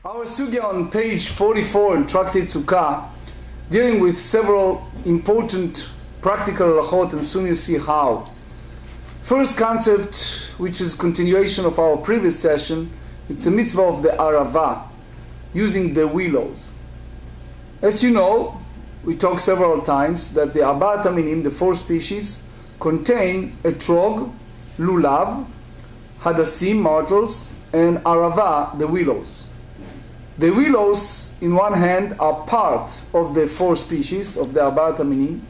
Our sugya on page 44 in Tractate Sukkah, dealing with several important practical halachot, and soon you see how. First concept, which is continuation of our previous session, it's a mitzvah of the arava, using the willows. As you know, we talked several times that the arbaat haminim, the four species, contain etrog, lulav, hadassim, myrtles, and arava, the willows. The willows, in one hand, are part of the four species of the arbaat haminim.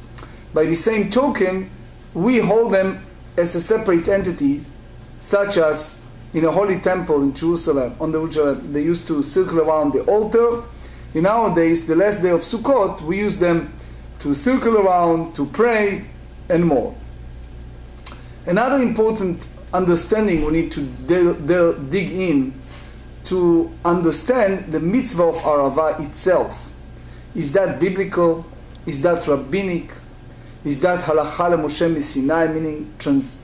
By the same token, we hold them as a separate entity, such as in a holy temple in Jerusalem, they used to circle around the altar. In nowadays, the last day of Sukkot, we use them to circle around, to pray, and more. Another important understanding we need to dig in to understand the mitzvah of arava itself. Is that biblical? Is that rabbinic? Is that halacha leMoshe miSinai, meaning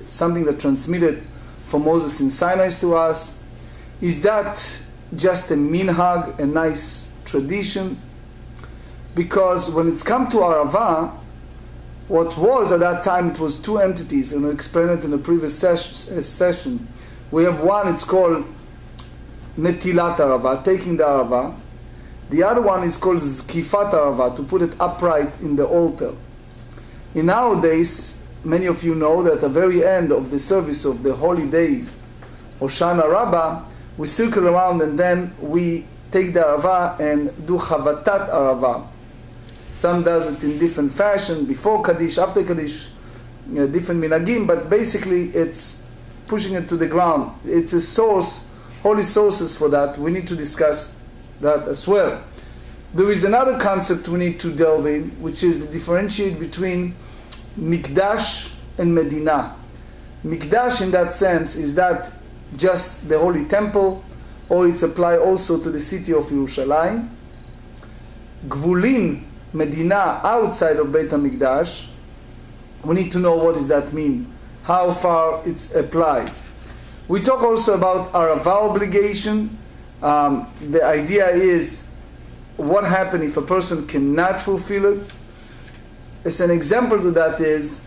something that transmitted from Moses in Sinai to us? Is that just a minhag, a nice tradition? Because when it's come to arava, what was at that time, it was two entities, and we explained it in the previous session. We have one, it's called netilat arava, taking the arava. The other one is called zkifat arava, to put it upright in the altar. In nowadays, many of you know that at the very end of the service of the holy days, Hoshana Rabbah, we circle around and then we take the arava and do chavatat arava. Some does it in different fashion, before Kaddish, after Kaddish, different minagim, but basically it's pushing it to the ground. It's a source, holy sources for that. We need to discuss that as well. There is another concept we need to delve in, which is the differentiate between Mikdash and Medina. Mikdash in that sense, is that just the holy temple, or it's applied also to the city of Yerushalayim. Gvulin, Medina, outside of Beit HaMikdash, we need to know what does that mean, how far it's applied. We talk also about arava obligation. The idea is what happens if a person cannot fulfill it. As an example to that is,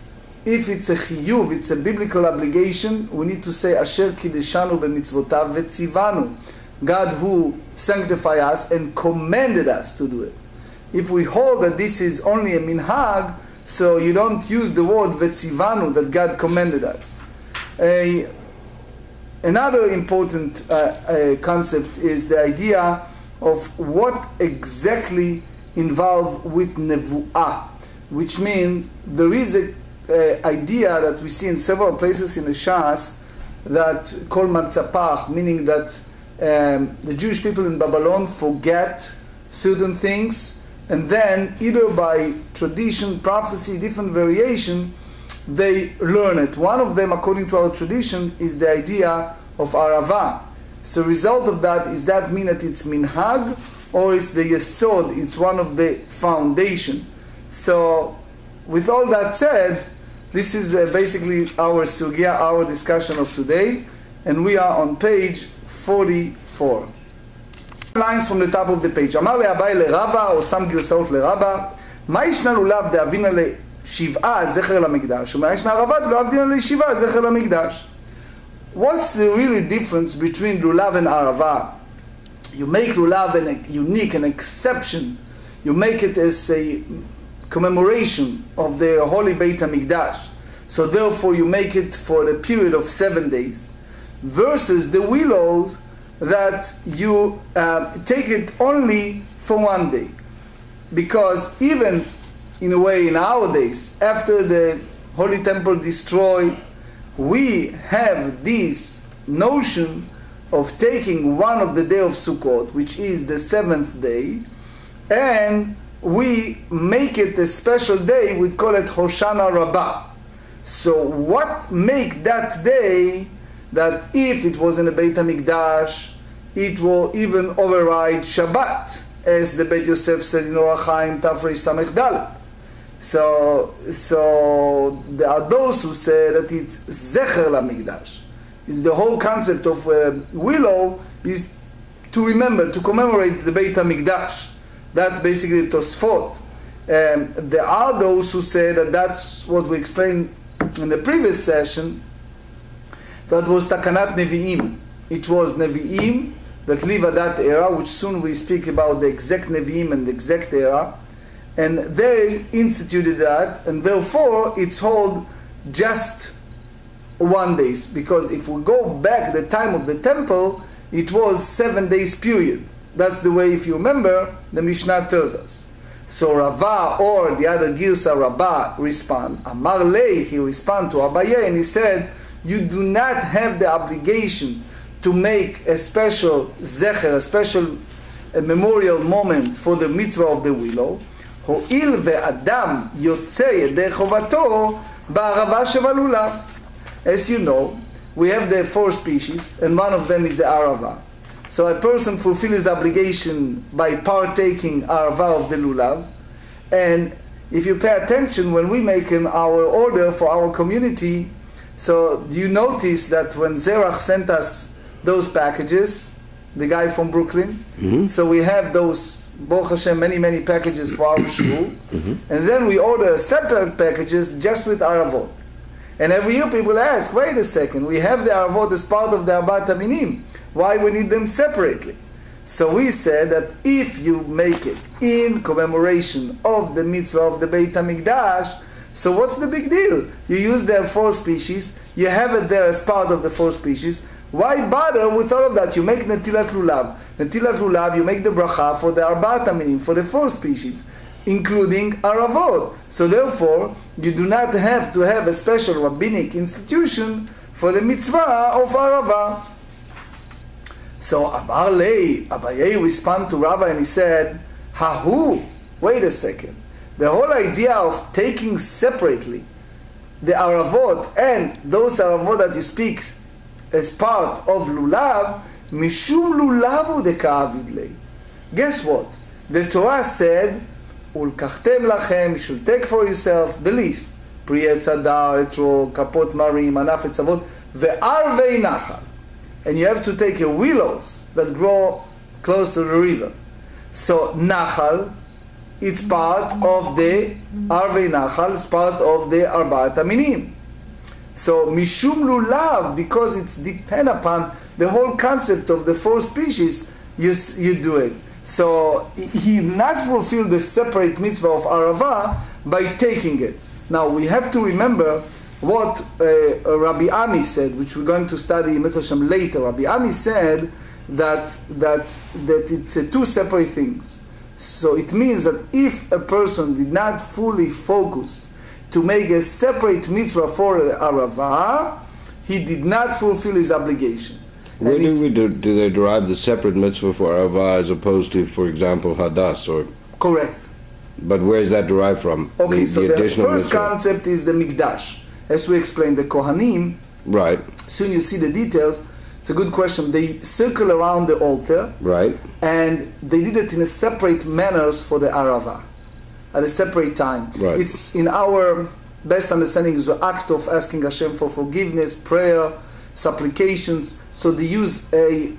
if it's a chiyuv, it's a biblical obligation, we need to say Asher kideshanu b'mitzvotav v'tzivanu, God who sanctified us and commanded us to do it. If we hold that this is only a minhag, so you don't use the word v'tzivanu, that God commanded us. Another important concept is the idea of what exactly involved with nevu'ah, which means there is a idea that we see in several places in the Shas that called matzapach, meaning that the Jewish people in Babylon forget certain things, and then either by tradition, prophecy, different variation, they learn it. One of them, according to our tradition, is the idea of arava. So the result of that, is that mean that it's minhag, or it's the yesod, it's one of the foundation. So with all that said, this is basically our sugya, our discussion of today, and we are on page 44. Lines from the top of the page. אמר לאביי לרבא, או שם גרסאות לרבא, מה ישנה לולב דאבינה לשבעה זכר למקדש, ומה ישנה ערבת ולא אבדינה לשבעה זכר למקדש? What's the really difference between lulav and arava? You make lulav a unique, an exception. You make it as a commemoration of the holy Beit HaMikdash. So therefore you make it for the period of 7 days. Versus the willows, that you take it only for 1 day. Because even in a way nowadays, after the holy temple destroyed, we have this notion of taking one of the day of Sukkot, which is the 7th day, and we make it a special day. We call it Hoshana Rabbah. So what make that day that if it was in the Beit HaMikdash, it will even override Shabbat, as the Beit Yosef said in Orach Chaim Tafrei Samech Dalet. So there are those who say that it's Zecher LaMikdash. It's the whole concept of willow is to remember, to commemorate the Beit HaMikdash. That's basically Tosfot. There are those who say that that's what we explained in the previous session. That was Takanat Nevi'im. It was Nevi'im that live at that era, which soon we speak about the exact Nevi'im and the exact era. And they instituted that, and therefore it's held just 1 day. Because if we go back the time of the temple, it was 7 days period. That's the way, if you remember, the Mishnah tells us. So Rava, or the other Girsa Rabbah, respond. Amar Lei, he respond to Abaye, and he said, you do not have the obligation to make a special zecher, a special memorial moment for the mitzvah of the willow. Ho'il ve'adam yotzei yedei chovato ba'arava shevalulav. As you know, we have the 4 species, and one of them is the arava. So a person fulfills his obligation by partaking arava of the lulav. And if you pay attention, when we make our order for our community, so you notice that when Zerach sent us those packages, the guy from Brooklyn, so we have those, Baruch Hashem, many packages for our shul, and then we order separate packages just with aravot. And every year people ask, wait a second, we have the aravot as part of the Arbat Aminim. Why we need them separately? So we said that if you make it in commemoration of the mitzvah of the Beit HaMikdash, so what's the big deal? You use their 4 species, you have it there as part of the 4 species. Why bother with all of that? You make Netilat Lulav. Netilat Lulav, you make the bracha for the Arbat Aminim, for the 4 species, including Aravot. So therefore, you do not have to have a special rabbinic institution for the mitzvah of Arava. So Amar Lei, Abaye respond to Rabbi and he said, Hahu, wait a second. The whole idea of taking separately the Aravot and those Aravot that you speak as part of Lulav, Mishum Lulavu de Ka'avid Lei. Guess what? The Torah said, Ulkachtem lachem, you should take for yourself the least. Pri Etz Hadar, Etrog, Kapot Marim, Anaf Etzavot, Ve'arvei Nachal. And you have to take your willows that grow close to the river. So Nachal, it's part of the Arvei Nachal, it's part of the Arbaat Aminim. So Mishum Lulav, because it's depend upon the whole concept of the 4 species, you do it. So he not fulfilled the separate mitzvah of Arava by taking it. Now we have to remember what Rabbi Ami said, which we're going to study in Mitzvah Shem later. Rabbi Ami said that it's 2 separate things. So it means that if a person did not fully focus to make a separate mitzvah for the Arava, he did not fulfill his obligation. Where do they derive the separate mitzvah for Arava as opposed to, for example, Hadas? Or correct. But where is that derived from? Okay, so the first mitzvah concept is the Mikdash. As we explained, the Kohanim, right. Soon you see the details. It's a good question. They circle around the altar, right, and they did it in a separate manners for the Arava, at a separate time. Right. It's in our best understanding is the act of asking Hashem for forgiveness, prayer, supplications. So they use a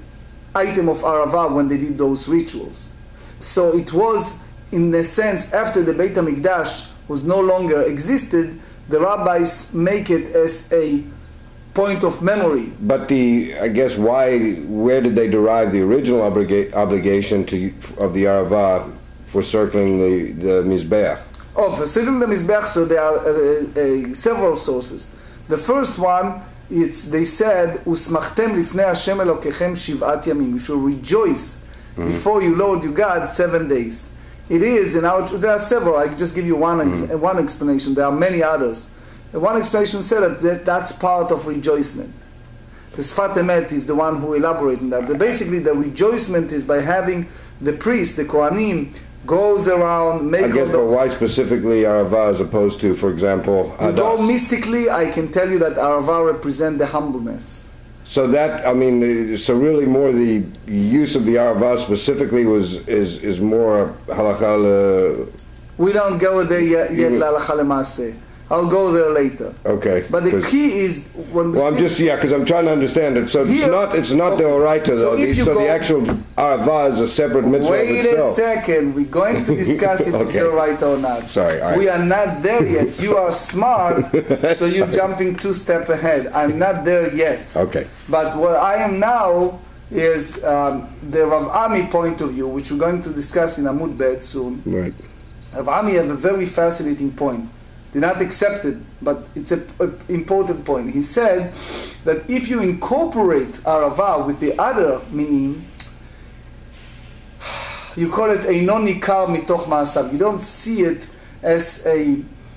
item of Arava when they did those rituals. So it was, in a sense, after the Beit HaMikdash was no longer existed, the rabbis make it as a point of memory. But I guess where did they derive the original obligation of the Arava for circling the Mizbeach? Oh, for circling the Mizbeach, so there are several sources. The first one, they said, Usmachtem lifnei Hashem Elokechem shiv'at yamim. You should rejoice before you Lord your God 7 days. It is there are several. I just give you one explanation. There are many others. One explanation said that's part of rejoicement. The Sfat Emet is the one who elaborated on that. Basically, the rejoicement is by having the priest, the Kohanim, goes around, make. I guess, but why specifically Arava as opposed to, for example, Hadas? Though mystically, I can tell you that Arava represent the humbleness. So that, I mean, so really more the use of the Arava specifically is more halakha. We don't go there yet, la halakha lemaaseh. I'll go there later. Okay. But the key is when we Well, I'm just, because I'm trying to understand it. So it's not the Oraita, though. So the actual Arava is a separate mitzvah of itself. Wait a second. We're going to discuss if it's the Oraita or not. Sorry. All right. We are not there yet. You are smart, so you're jumping 2 steps ahead. I'm not there yet. Okay. But what I am now is the Rav Ami point of view, which we're going to discuss in Amud Bet soon. Right. Rav Ami have a very fascinating point. They're not accepted, but it's an important point. He said that if you incorporate Arava with the other minim, you call it a non-nikar mitoch ma'asav. You don't see it as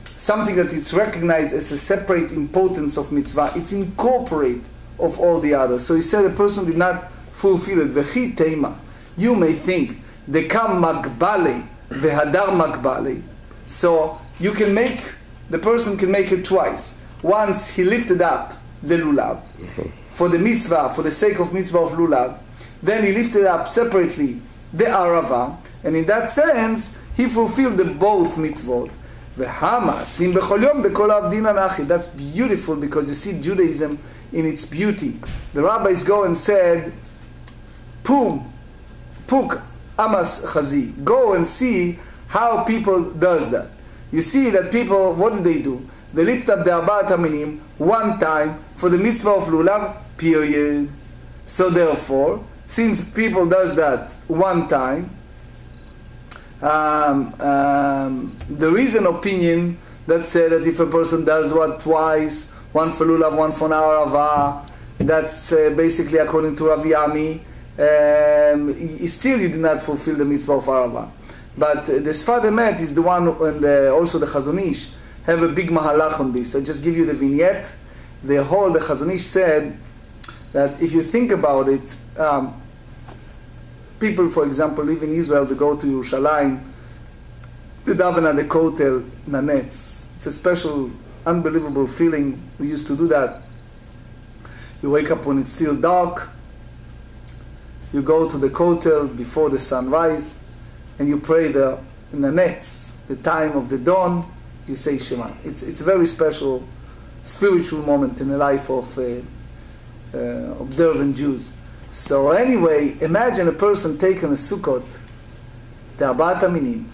something that is recognized as a separate importance of mitzvah. It's incorporate of all the others. So he said a person did not fulfill it. V'chi teima. You may think dekam magbale v'hadar magbale. So you can make, the person can make it twice. Once he lifted up the lulav for the mitzvah, for the sake of mitzvah of lulav. Then he lifted up separately the arava, and in that sense he fulfilled the both mitzvot. V'hama sim b'chol yom b'kol avdin anachi. That's beautiful, because you see Judaism in its beauty. The rabbis go and said, Puk amas chazi. Go and see how people does that. You see that people, what do? They lift up the arbaat haminim one time for the mitzvah of lulav, period. So therefore, since people does that one time, there is an opinion that says that if a person does what twice, one for lulav, one for arava, that's basically according to Rav Yami, still you did not fulfill the mitzvah of arava. But the Sfad Emet is the one, and also the Chazon Ish have a big mahalach on this. I just give you the vignette. The Chazon Ish said that if you think about it, people, for example, live in Israel, they go to Yerushalayim, they daven at the Kotel Nanetz. It's a special, unbelievable feeling. We used to do that. You wake up when it's still dark, you go to the Kotel before the sunrise, and you pray there in the nets, the time of the dawn, you say Shema. It's a very special spiritual moment in the life of observant Jews. So anyway, imagine a person taking a Sukkot, the arbaat haminim,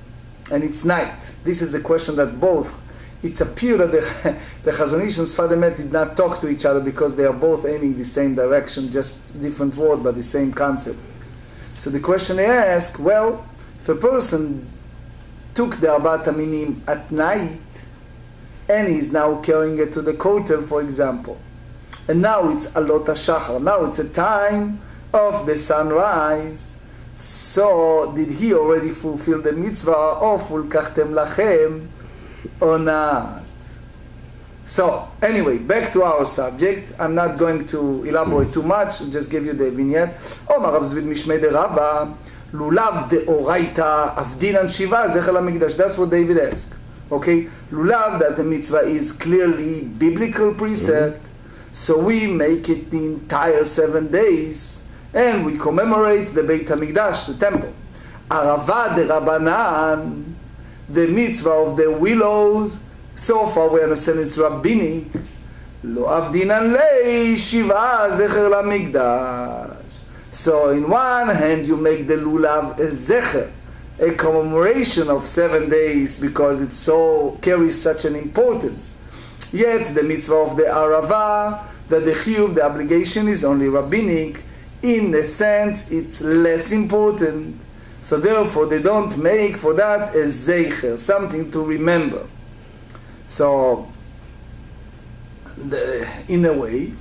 and it's night. This is a question that both, it's appeared that the Chazon Ish and Sfad Emet did not talk to each other because they are both aiming the same direction, just different word, but the same concept. So the question they ask, well, if a person took the arbaat haminim at night, and he's now carrying it to the kotel, for example, and now it's alot hashachar, now it's a time of the sunrise, so did he already fulfill the mitzvah of ulkachtem lachem or not? So anyway, back to our subject. I'm not going to elaborate too much, I'll just give you the vignette. Omar Rav Zvid Mishmei de Rava, lulav de oraita avdinan shiva zecher lamikdash. That's what David asked. Okay, lulav, that the mitzvah is clearly biblical precept, so we make it the entire 7 days, and we commemorate the Beit HaMikdash, the temple. Arava de Rabbanan, the mitzvah of the willows, so far we understand it's rabbinic. Lo avdinan lei shiva zecher lamikdash. So in one hand you make the lulav a zecher, a commemoration of 7 days, because it so carries such an importance. Yet the mitzvah of the arava, that the chiyuv, the obligation, is only rabbinic, in a sense it's less important. So therefore they don't make for that a zeicher, something to remember. So in a way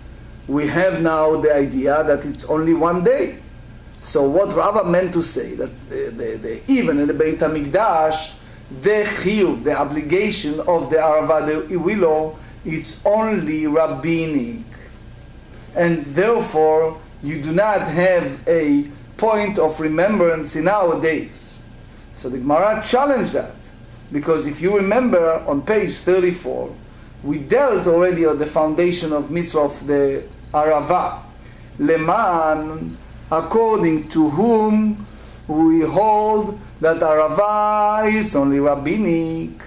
we have now the idea that it's only 1 day. So what Rava meant to say, that even in the Beit HaMikdash, the chiyuv, the obligation of the arava, the willow, it's only rabbinic, and therefore you do not have a point of remembrance in our days. So the Gemara challenged that, because if you remember on page 34, we dealt already on the foundation of mitzvah of the arava, leman, according to whom we hold that arava is only rabbinic.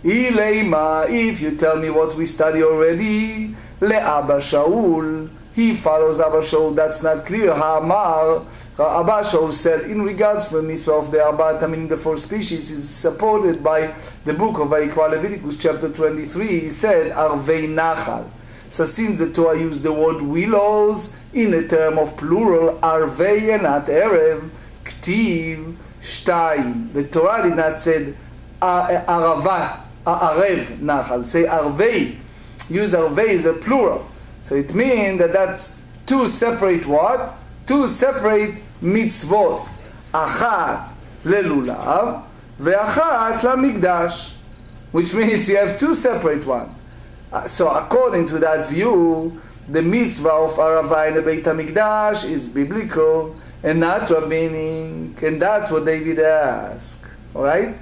Ilema, if you tell me what we study already, le'Abba Shaul, he follows Abba Shaul, that's not clear. Ha'amar, Abba Shaul said, in regards to the mitzvah of the Arbat, meaning the four species, is supported by the book of Vayikra Leviticus chapter 23. He said, Arvei Nachal. So since the Torah used the word willows in a term of plural, Arvei and not Erev, Ktiv, Shtayim. The Torah did not say Arava, Arev Nachal. Say Arvei. Use Arvei as a plural. So it means that that's two separate what? Two separate mitzvot. Achat lelulav ve'achat lamikdash. Which means you have two separate ones. So according to that view, the mitzvah of Arava in the Beit HaMikdash is biblical and not rabbinic. And that's what David asked. Alright?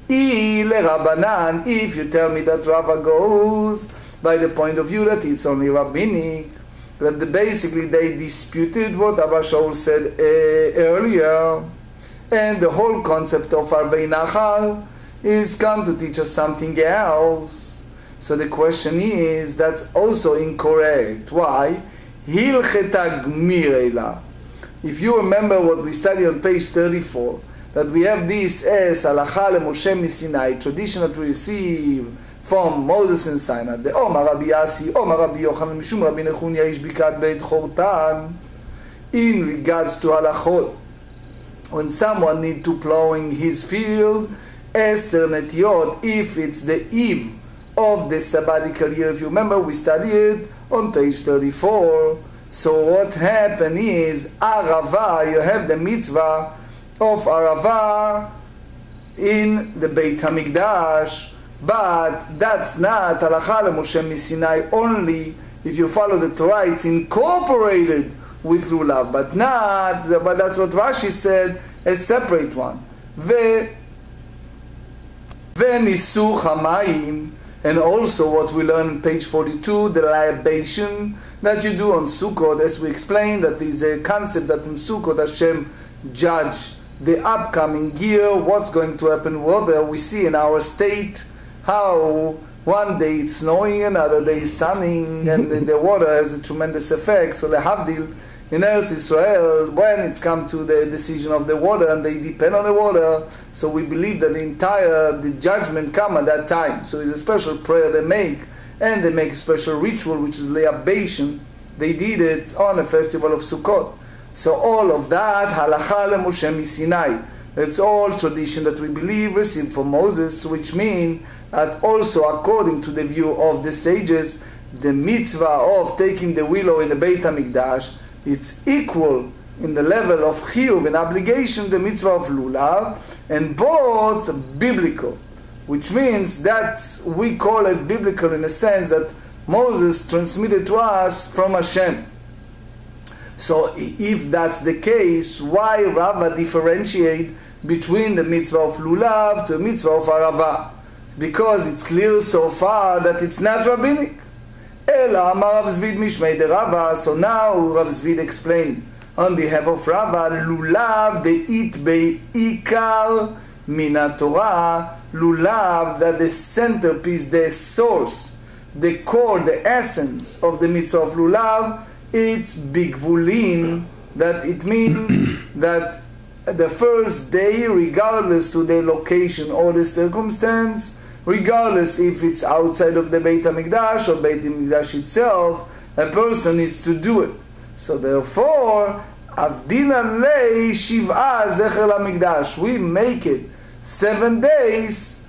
Rabbanan, if you tell me that Rava goes by the point of view that it's only rabbinic, that basically they disputed what Abba Shaul said earlier, and the whole concept of Arvei Nachal is come to teach us something else. So the question is, that's also incorrect. Why? Hilcheta Gmirela. If you remember what we studied on page 34, that we have this as Halacha leMoshe Misinai, tradition that we receive from Moses in Sinai, the Omar Rabbi Yasi, Omar Rabbi Yochanan, Mishum Rabbi Nechunya Ish Bikat Beit Chortan, in regards to halachot, when someone need to plowing his field, Eser Netiot, if it's the eve of the sabbatical year. If you remember, we studied on page 34. So what happened is, Arava, you have the mitzvah of Arava in the Beit HaMikdash, but that's not Halacha leMoshe Misinai only. If you follow the Torah, it's incorporated with Lulav, but that's what Rashi said, a separate one. Ve'nisuch hamayim, and also what we learn on page 42, the libation that you do on Sukkot, as we explained, that is a concept that in Sukkot Hashem judge the upcoming year, what's going to happen, whether we see in our state how one day it's snowing, another day it's sunning, and the water has a tremendous effect. So the Havdil in Eretz Israel, when it's come to the decision of the water, and they depend on the water, so we believe that the judgment come at that time. So it's a special prayer they make, and they make a special ritual, which is libation. They did it on a festival of Sukkot. So all of that, Halacha leMoshe Misinai, it's all tradition that we believe received from Moses, which means that also according to the view of the sages, the mitzvah of taking the willow in the Beit HaMikdash, it's equal in the level of chiyuv and obligation, the mitzvah of lulav, and both biblical, which means that we call it biblical in a sense that Moses transmitted to us from Hashem. So if that's the case, why Rava differentiate between the mitzvah of lulav to the mitzvah of arava? Because it's clear so far that it's not rabbinic. Ela amar Rav Zvid mishmei de Rava. So now Rav Zvid explained on behalf of Rava, lulav de'it be'ikar mina Torah, lulav, that the centerpiece, the source, the core, the essence of the mitzvah of lulav, it's bigvulin, that it means that the first day, regardless to the location or the circumstance, regardless if it's outside of the Beit HaMikdash or Beit HaMikdash itself, a person needs to do it. So therefore, Avdinan lei shiv'a zecher HaMikdash, we make it 7 days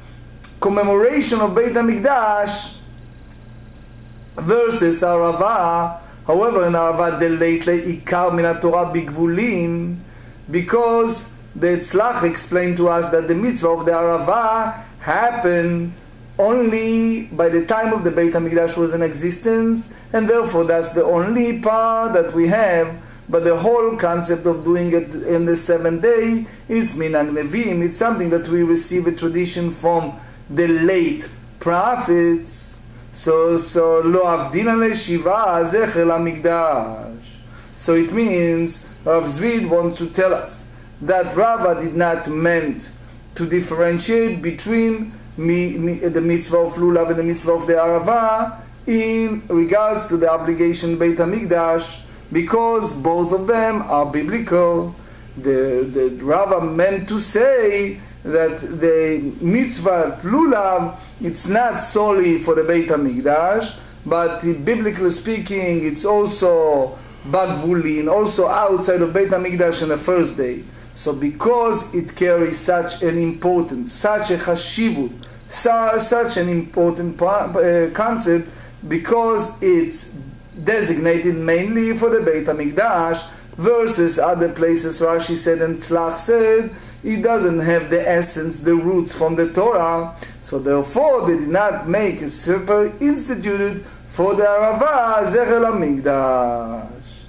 commemoration of Beit HaMikdash versus Arava. However, in Arava deleit le'ikar min Torah bigvulin, because the Tzlach explained to us that the mitzvah of the Arava happened only by the time of the Beit HaMikdash was in existence, and therefore that's the only part that we have. But the whole concept of doing it in the 7th day, it's minhag nevim, it's something that we receive a tradition from the late prophets. So lo avdina le'shiva zecher lamikdash. So it means Rav Zvid wants to tell us that Rava did not meant to differentiate between the mitzvah of lulav and the mitzvah of the arava in regards to the obligation Beit HaMikdash, because both of them are biblical. The Rava meant to say that the mitzvah lulav, it's not solely for the Beit HaMikdash, but biblically speaking, it's also bagvulin, also outside of Beit HaMikdash on the first day. So because it carries such an importance, such a chashivut, such an important concept, because it's designated mainly for the Beit HaMikdash, versus other places, Rashi said and Tzlach said, it doesn't have the essence, the roots from the Torah. So therefore, they did not make a separate instituted for the Arava, Zecher HaMikdash.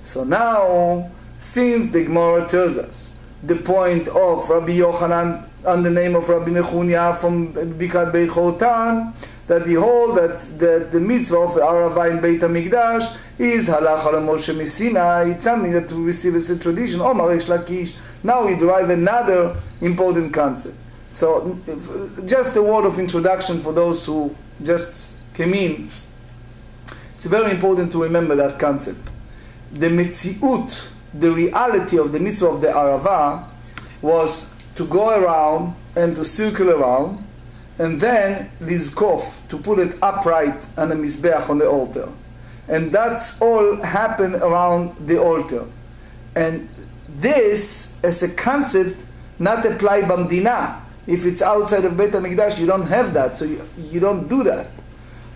So now, since the Gemara tells us the point of Rabbi Yochanan on the name of Rabbi Nechunya from Bikat Beit Chotan, that he hold that the mitzvah of Arava in Beit HaMikdash is halacha Moshe Misina. It's something that we receive as a tradition. Omar Reish Lakish. Now we derive another important concept. So, just a word of introduction for those who just came in. It's very important to remember that concept. The metziut, the reality of the mitzvah of the Arava, was to go around and to circle around, and then lizkof, to put it upright on the mizbeach, on the altar. And that's all happened around the altar. And this, as a concept, not apply b'mdina. If it's outside of Beit HaMikdash, you don't have that, so you don't do that.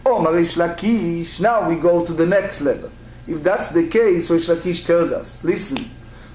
Omar Reish Lakish, now we go to the next level. If that's the case, Reish Lakish tells us, listen,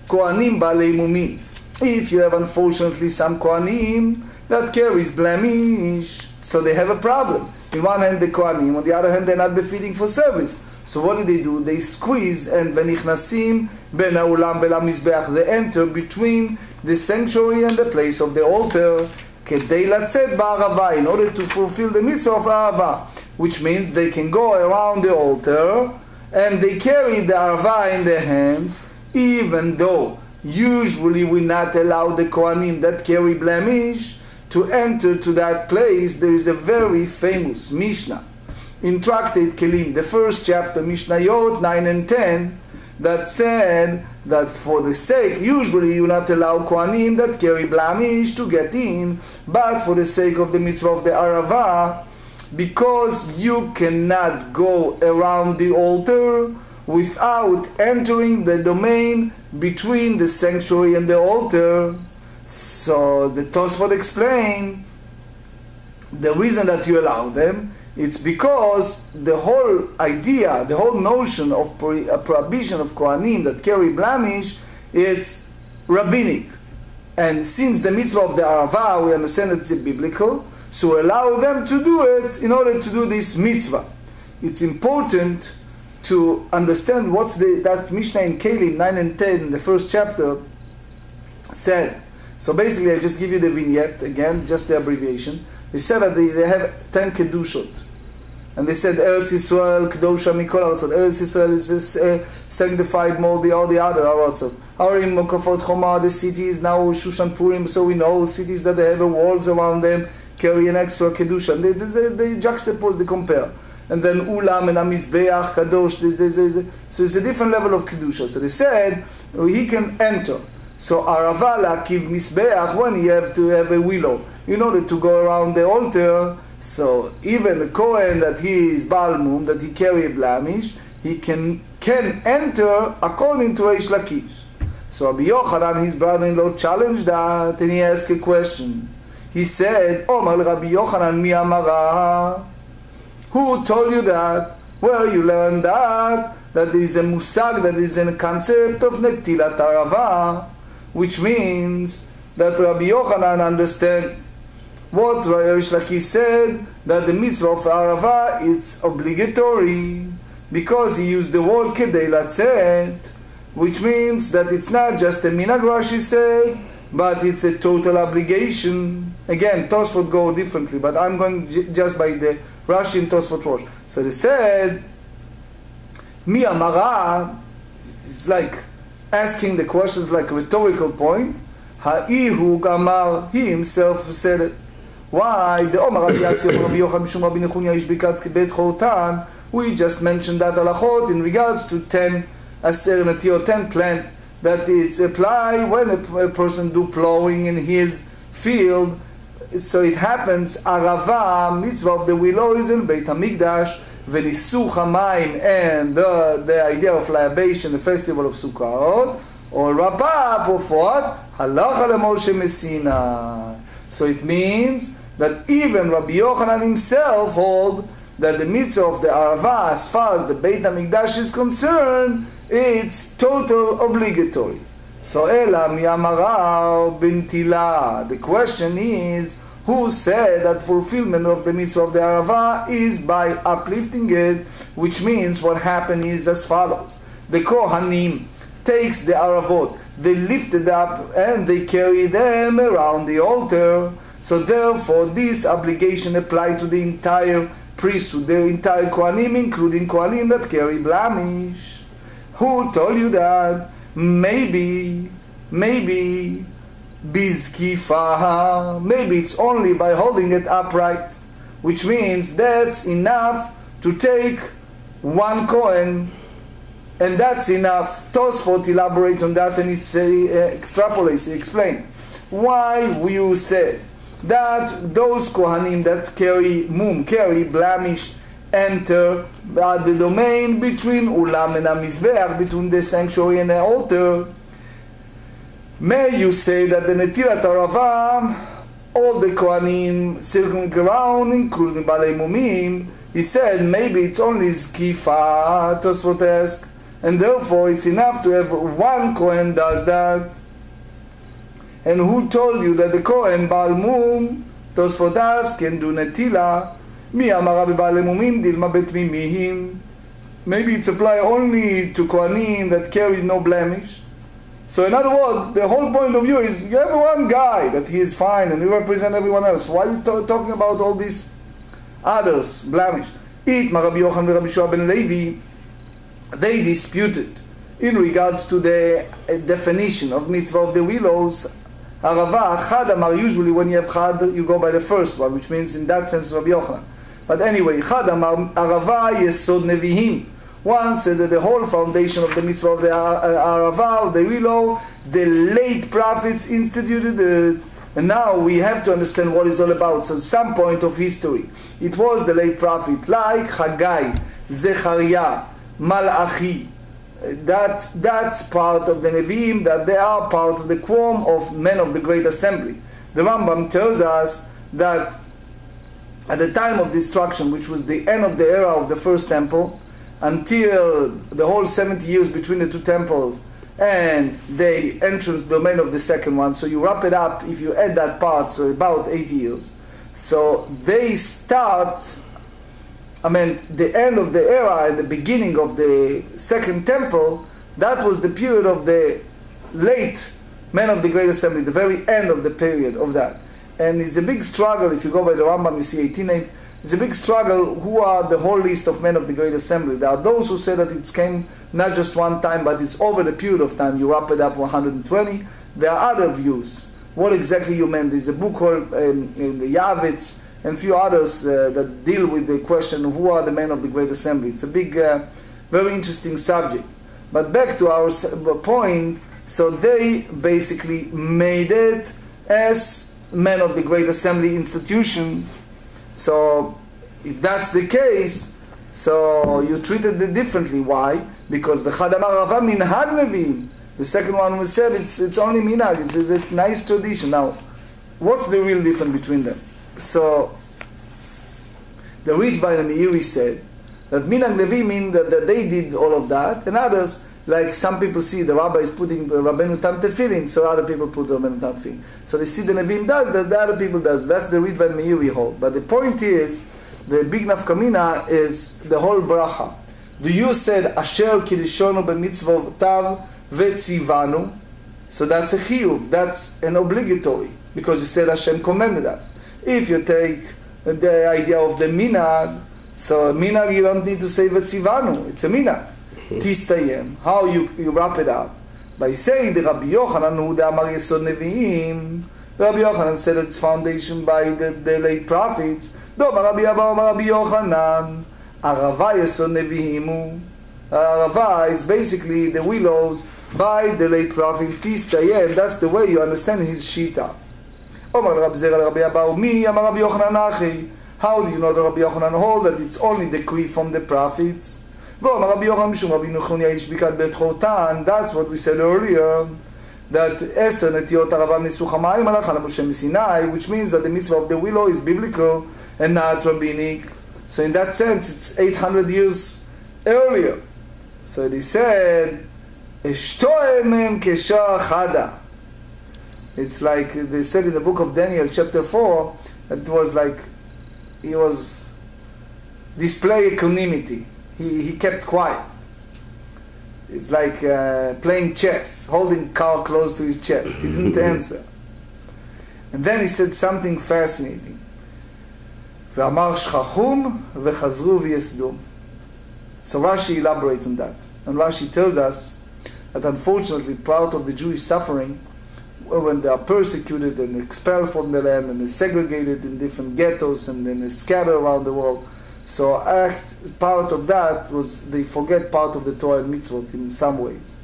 Kohanim ba'alei mumim. If you have unfortunately some Kohanim that carries blemish, so they have a problem. In one hand the Kohanim, on the other hand they're not befitting for service. So what do? They squeeze, and v'nichnasim ben ha'olam bel ha'mizbeach, they enter between the sanctuary and the place of the altar, kedei latzet ba'arava, in order to fulfill the mitzvah of arava, which means they can go around the altar and they carry the arava in their hands, even though usually we not allow the Kohanim that carry blemish to enter to that place. There is a very famous Mishnah in Tractate Kelim, the first chapter, Mishnayot 9 and 10, that said that for the sake, usually you not allow Kohanim that carry blemish to get in, but for the sake of the mitzvah of the Arava, because you cannot go around the altar without entering the domain between the sanctuary and the altar. So the Tosfot explain the reason that you allow them, it's because the whole idea, the whole notion of a prohibition of Kohanim that carry blemish, it's rabbinic. And since the mitzvah of the Arava, we understand it's biblical, so allow them to do it in order to do this mitzvah. It's important to understand what's that Mishnah in Kelim 9 and 10 in the first chapter said. So basically, I just give you the vignette again, just the abbreviation. They said that they have 10 kedushot, and they said Eretz Yisrael kedosha mikol aratzot. Eretz Yisrael is sanctified more than all the other aratzot. Arim Mokafot Choma, the cities now Shushan Purim, so we know cities that they have walls around them carry an extra kedusha. And they juxtapose, they compare. And then Ulam and Amizbeach Kadosh. So it's a different level of kedusha. So they said he can enter. So Arava Lakiv Misbeach, when you have to have a willow in order to go around the altar. So even the Kohen that he is Balmum, that he carry a blemish, he can enter according to Reish Lakish. So Rabbi Yochanan, his brother-in-law, challenged that, and he asked a question. He said, Omar Rabbi Yochanan mi amara. Who told you that? Where you learned that? That there is a musag, that is a concept of Netilat Arava, which means that Rabbi Yochanan understand what Reish Lakish said, that the mitzvah of Arava is obligatory, because he used the word kedei latzet, which means that it's not just a minhag, Rashi said, but it's a total obligation. Again, Tosfot go differently, but I'm going just by the Rashi and Tosfot Rosh. So they said, Mi amara, it's like asking the questions like a rhetorical point. Ha'ihu gamar, he himself said it. Why? The Omar Rabbi Yassi Rabbi Yochanan Mishum Rabbi Nechunya Ish Bikat Bet Chotan. We just mentioned that halachot in regards to 10 aser nati or 10 plant that it's applied when a person do plowing in his field. So it happens Arava mitzvah of the willows in Beit Hamikdash v'nisuch hamayim, and the idea of libation, the festival of Sukkot, or Rabab of what? Halacha leMoshe Messina. So it means that even Rabbi Yochanan himself hold that the mitzvah of the Arava, as far as the Beit HaMikdash is concerned, it's total obligatory. So Ela mi'amara b'ntila. The question is, who said that fulfillment of the mitzvah of the Arava is by uplifting it, which means what happened is as follows. The Kohanim takes the Aravot, they lift it up and they carry them around the altar. So therefore this obligation applies to the entire priesthood, the entire Kohanim, including Kohanim that carry blemish. Who told you that? Maybe bizkifa, maybe it's only by holding it upright, which means that's enough to take one Kohen, and that's enough. Tosfot elaborates on that and it extrapolates, explain why you said that those Kohanim that carry blemish, enter the domain between Ulam and Hamizbeach, between the sanctuary and the altar. May you say that the Netilat Arava, all the Kohanim circling around, including Balei Mumim, he said maybe it's only Zkifa, Tosfot asked, and therefore it's enough to have one Kohen does that. And who told you that the Kohen Baal Mum, Tosfot asked, can do Netila? Mi amara b'Balei Mumim dilma betmimihim. Maybe it's applied only to Kohanim that carry no blemish. So in other words, the whole point of view is you have one guy that he is fine and you represent everyone else. Why are you talking about all these others, blemish? Itma Rabbi Yochanan and Rabbi Shua ben Levi, they disputed in regards to the definition of mitzvah of the willows. Arava, Chad Amar, usually when you have Chad, you go by the first one, which means in that sense Rabbi Yochanan. But anyway, Chad Amar, Arava Yesod Nevihim. One said that the whole foundation of the mitzvah of the Arava, of the willow, the late prophets instituted it. And now we have to understand what it's all about. So some point of history, it was the late prophet, like Haggai, Zechariah, Malachi. That's part of the Nevi'im, that they are part of the quorum of men of the great assembly. The Rambam tells us that at the time of destruction, which was the end of the era of the first temple, until the whole 70 years between the two temples and the entrance domain of the second one, so you wrap it up, if you add that part, so about 80 years. So they start, the end of the era and the beginning of the second temple, that was the period of the late men of the great assembly, the very end of the period of that. And it's a big struggle, if you go by the Rambam, you see 18 names, it's a big struggle, who are the whole list of men of the great assembly. There are those who say that it came not just one time, but it's over the period of time, you wrap it up 120. There are other views, what exactly you meant. There's a book called Yavitz, and a few others that deal with the question of who are the men of the great assembly. It's a big, very interesting subject. But back to our point, so they basically made it as men of the great assembly institution. So if that's the case, so you treated it differently. Why? Because the Chad Amar Arava minhag Nevi'im. The second one we said it's only minhag. It's a nice tradition. Now, what's the real difference between them? So the Ritva and the Meiri said that minhag Nevi'im mean that they did all of that, and others, like some people see the rabbi is putting Rabbeinu Tam Tefillin, so other people put Rabbeinu Tam Tefillin. So they see the Nevi'im does that, the other people does. That's the Ritva and Meiri hold. But the point is, the big nafkamina is the whole bracha. Do you said Asher Kirishonu b'mitzvotav vetzivanu? So that's a chiyuv. That's an obligatory because you said Hashem commanded us. If you take the idea of the minhag, so minhag you don't need to say vetzivanu. It's a minhag. Tistayem. How you wrap it up? By saying the Rabbi Yochanan hu de'amar yesod nevi'im. Rabbi Yochanan said its foundation by the late prophets. Rabbi Yochanan, Arava Yesod Nevihimu. Arava is basically the willows by the late prophet Tishrei, and that's the way you understand his shita. How do you know that Rabbi Yochanan hold that it's only decree from the prophets? That's what we said earlier, that which means that the mitzvah of the willow is biblical and not rabbinic. So in that sense, it's 800 years earlier. So they said, it's like they said in the book of Daniel, chapter 4, that it was like he was display equanimity. He kept quiet. It's like playing chess, holding car close to his chest. He didn't answer. And then he said something fascinating. ואמר שכחום וחזרו ויסדו. So Rashi elaborates on that. And Rashi tells us that unfortunately part of the Jewish suffering, when they are persecuted and expelled from the land and segregated in different ghettos and then scattered around the world, so part of that was they forget part of the Torah and mitzvot in some ways.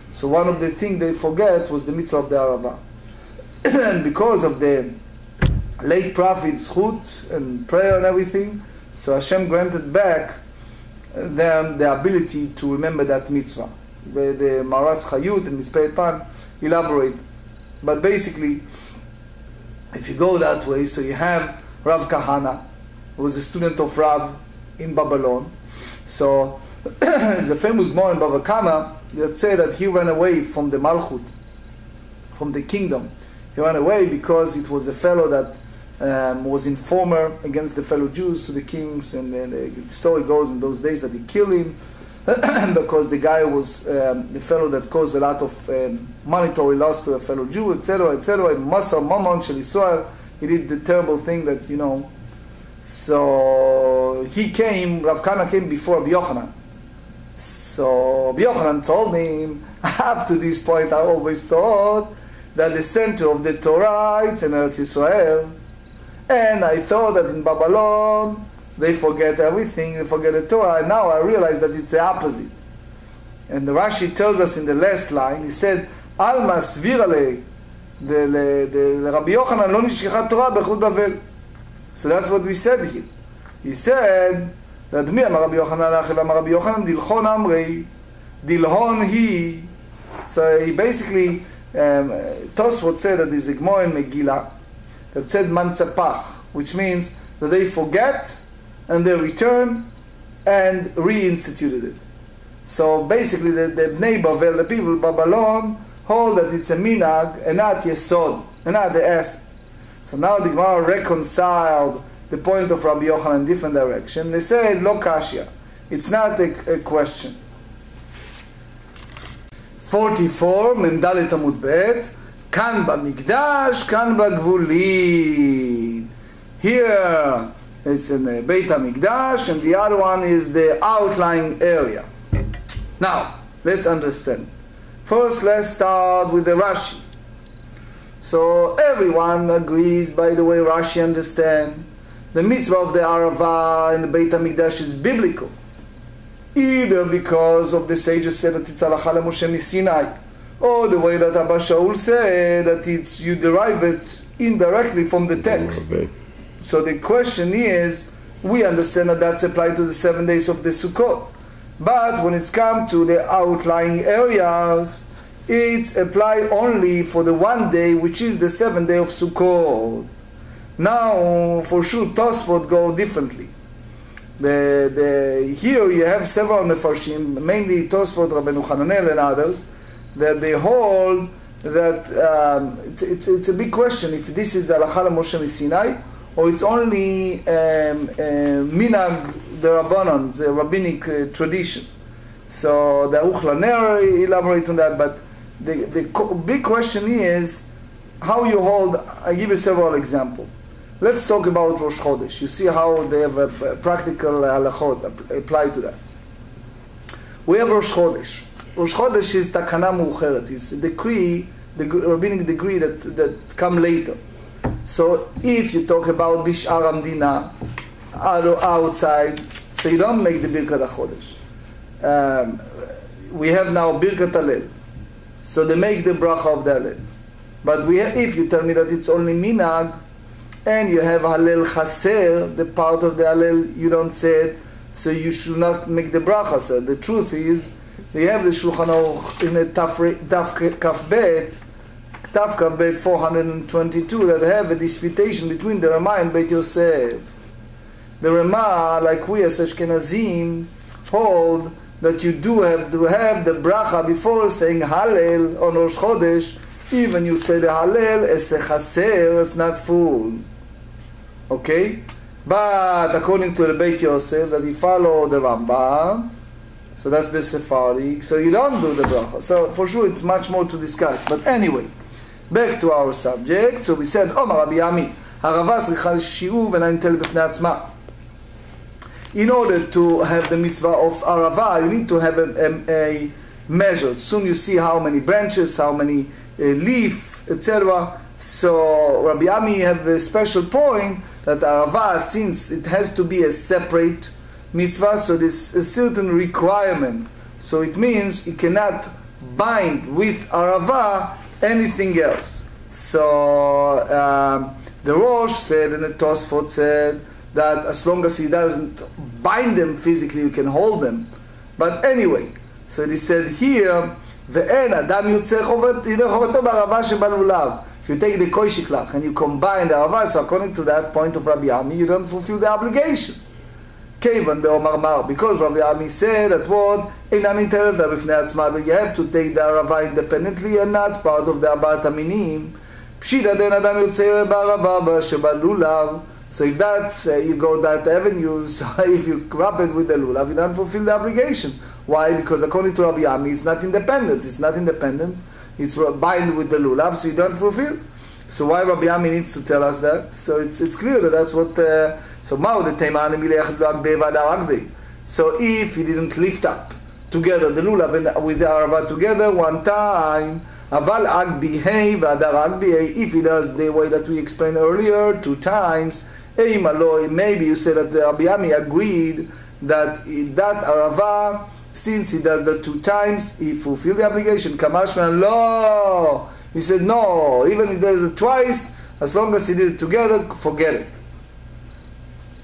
So one of the things they forget was the mitzvah of the Arava. And because of the late prophet's zchut and prayer and everything, so Hashem granted back them the ability to remember that mitzvah. The Maratz Chayut and Mispeit Pan elaborate. But basically, if you go that way, so you have Rav Kahana, who was a student of Rav in Babylon. So there's a famous Gemara in Bava Kama that say that he ran away from the Malchut, from the kingdom. He ran away because it was a fellow that was informer against the fellow Jews to the kings, and then the story goes in those days that he killed him because the guy was the fellow that caused a lot of monetary loss to a fellow Jew, etc., etc. In Masar Mammon Shel Yisrael, he did the terrible thing that, you know. So he came, Rav Kana came before Rabbi Yochanan. So Rabbi Yochanan told him, up to this point I always thought that the center of the Torah is in Eretz Yisrael. And I thought that in Babylon, they forget everything, they forget the Torah, and now I realize that it's the opposite. And the Rashi tells us in the last line, he said, Alma svirale, the Rabbi Yochanan lo nishkichat Torah bechut Bavel. So that's what we said here. He said that mi amar Rabbi Yochanan amar Rabbi Yochanan dilchon amrei, dilhon he. So he basically, Tosfot said that there's a Gemara in Megillah that said mantzapach, which means that they forget and they return and reinstituted it. So basically the Bnei Bavel, the people of Babylon, hold that it's a minag and not yesod, and not the asset. So now the Gemara reconciled the point of Rabbi Yochanan in different direction. They said lo kashya, it's not a question. 44, Memdalet Amud Bet, Kan b'mikdash, kan b'gvulin. Here it's in Beit HaMikdash, and the other one is the outlying area. Now, let's understand. First, let's start with the Rashi. So everyone agrees, by the way, Rashi understands the mitzvah of the Arava in the Beit HaMikdash is biblical. Either because of the sages said that it's Halacha LeMoshe Sinai, or the way that Abba Shaul said that it's you derive it indirectly from the text. Okay. So the question is, we understand that that's applied to the 7 days of the Sukkot. But when it's come to the outlying areas, it's applied only for the 1 day, which is the 7th day of Sukkot. Now, for sure, Tosfot go differently. Here you have several Mefarshim, mainly Tosfot, Rabbeinu Hananel, and others, that they hold that it's a big question if this is Halacha LeMoshe Sinai, or it's only minag the Rabbanon, the rabbinic tradition. So the Aruch LaNer elaborates on that, but the big question is how you hold. I give you several examples. Let's talk about Rosh Chodesh. You see how they have a practical halachot applied to that. We have Rosh Chodesh. Rosh Chodesh is takana mu'ucheret. It's a decree the rabbinic decree that come later. So if you talk about Bish'ar Amdina, outside, so you don't make the Birkat HaChodesh. We have now Birkat Halel. So they make the bracha of the Halel. But if you tell me that it's only Minag, and you have Halel Chaser, the part of the Halel you don't say it, so you should not make the bracha. So the truth is, they have the Shulchan Aruch in a Taf Kaf Bet 422 that have a disputation between the Rama and Beit Yosef. The Rama, like we as Ashkenazim, hold that you do have to have the bracha before saying Hallel on Rosh Chodesh. Even you say the Hallel as a chaser, it's not full. Okay? But according to the Beit Yosef, that he follow the Rambam, so that's the Sephardic, so you don't do the bracha. So for sure it's much more to discuss. But anyway, back to our subject. So we said, Omar Rabbi Yami, Harava tzricha shi'ur v'naintel b'fnei atzma. In order to have the mitzvah of Arava, you need to have a measure. Soon you see how many branches, how many leaf, etc. So Rabbi Ami have the special point that Arava, since it has to be a separate mitzvah, so there's a certain requirement. So it means you cannot bind with Arava anything else. So the Rosh said, and the Tosfot said, that as long as he doesn't bind them physically, you can hold them. But anyway, so they said here, ואין אדם יוצא חובתו בערבה שבלולב. If you take the koishiklach and you combine the arava, so according to that point of Rabbi Ami, you don't fulfill the obligation. Kevan de Omar Mar, because Rabbi Ami said that what אינה ניתנת לה בפני עצמה, you have to take the arava independently and not part of the ארבעת המינים. פשיטא דאין אדם יוצא בערבה שבלולב. So if that's, you go that avenue, so if you wrap it with the lulav, you don't fulfill the obligation. Why? Because according to Rabbi Ami, it's not independent. It's not independent. It's bind with the lulav, so you don't fulfill. So why Rabbi Ami needs to tell us that? So it's clear that that's what. So So if he didn't lift up together the lulav with the arava together one time, aval agbi hey v'adar agbi hey, if he does the way that we explained earlier 2 times, maybe you say that the Rabbi Ami agreed that that arava, since he does that 2 times, he fulfilled the obligation. Kamashman lo, he said no, even if he does it twice, as long as he did it together, forget it.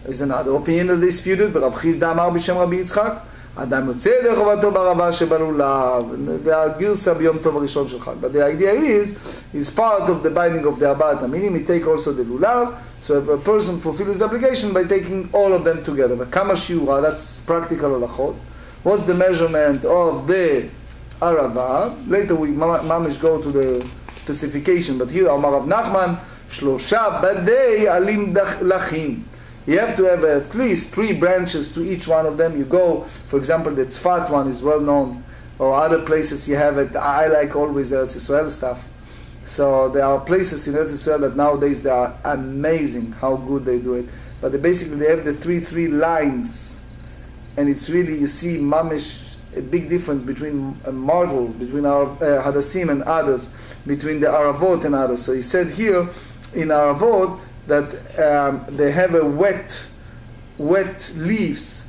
There's another opinion that disputed, but Rav Chizda Amar b'shem Rabbi Yitzchak, אדם יוצא ידי חובתו בערבה שבלולב. זה הגרסה ביום טוב הראשון של חג. But the idea is part of the binding of the ארבעת המינים. He take also the lulav, so a person fulfill his obligation by taking all of them together. וכמה שיעורה, that's practical הלכות. What's the measurement of the ערבה? Later we ממש go to the specification, but here אמר רב נחמן, 3 בדי עלים לחים. You have to have at least 3 branches to each one of them. You go, for example, the Tzfat one is well known, or other places you have it. I like always Eretz Yisrael stuff. So there are places in Eretz Yisrael that nowadays they are amazing how good they do it. But they have the 3 lines, and it's really, you see mamish, a big difference between a model, between our Hadassim and others, between the Aravot and others. So he said here in Aravot that they have a wet leaves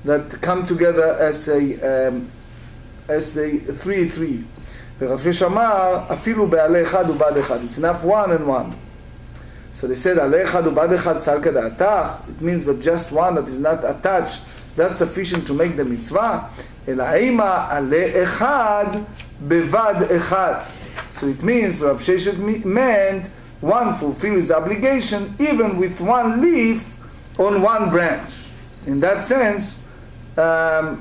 that come together as a 3. ורב שש אמר אפילו בעלי אחד ובד אחד. It's enough 1 and 1. So they said עלי אחד ובד אחד סל כדעתך. It means that just one that is not attached, that's sufficient to make the mitzvah. אלא אימה עלי אחד בבד אחד. So it means רב ששת meant one fulfills his obligation even with 1 leaf on 1 branch. In that sense, the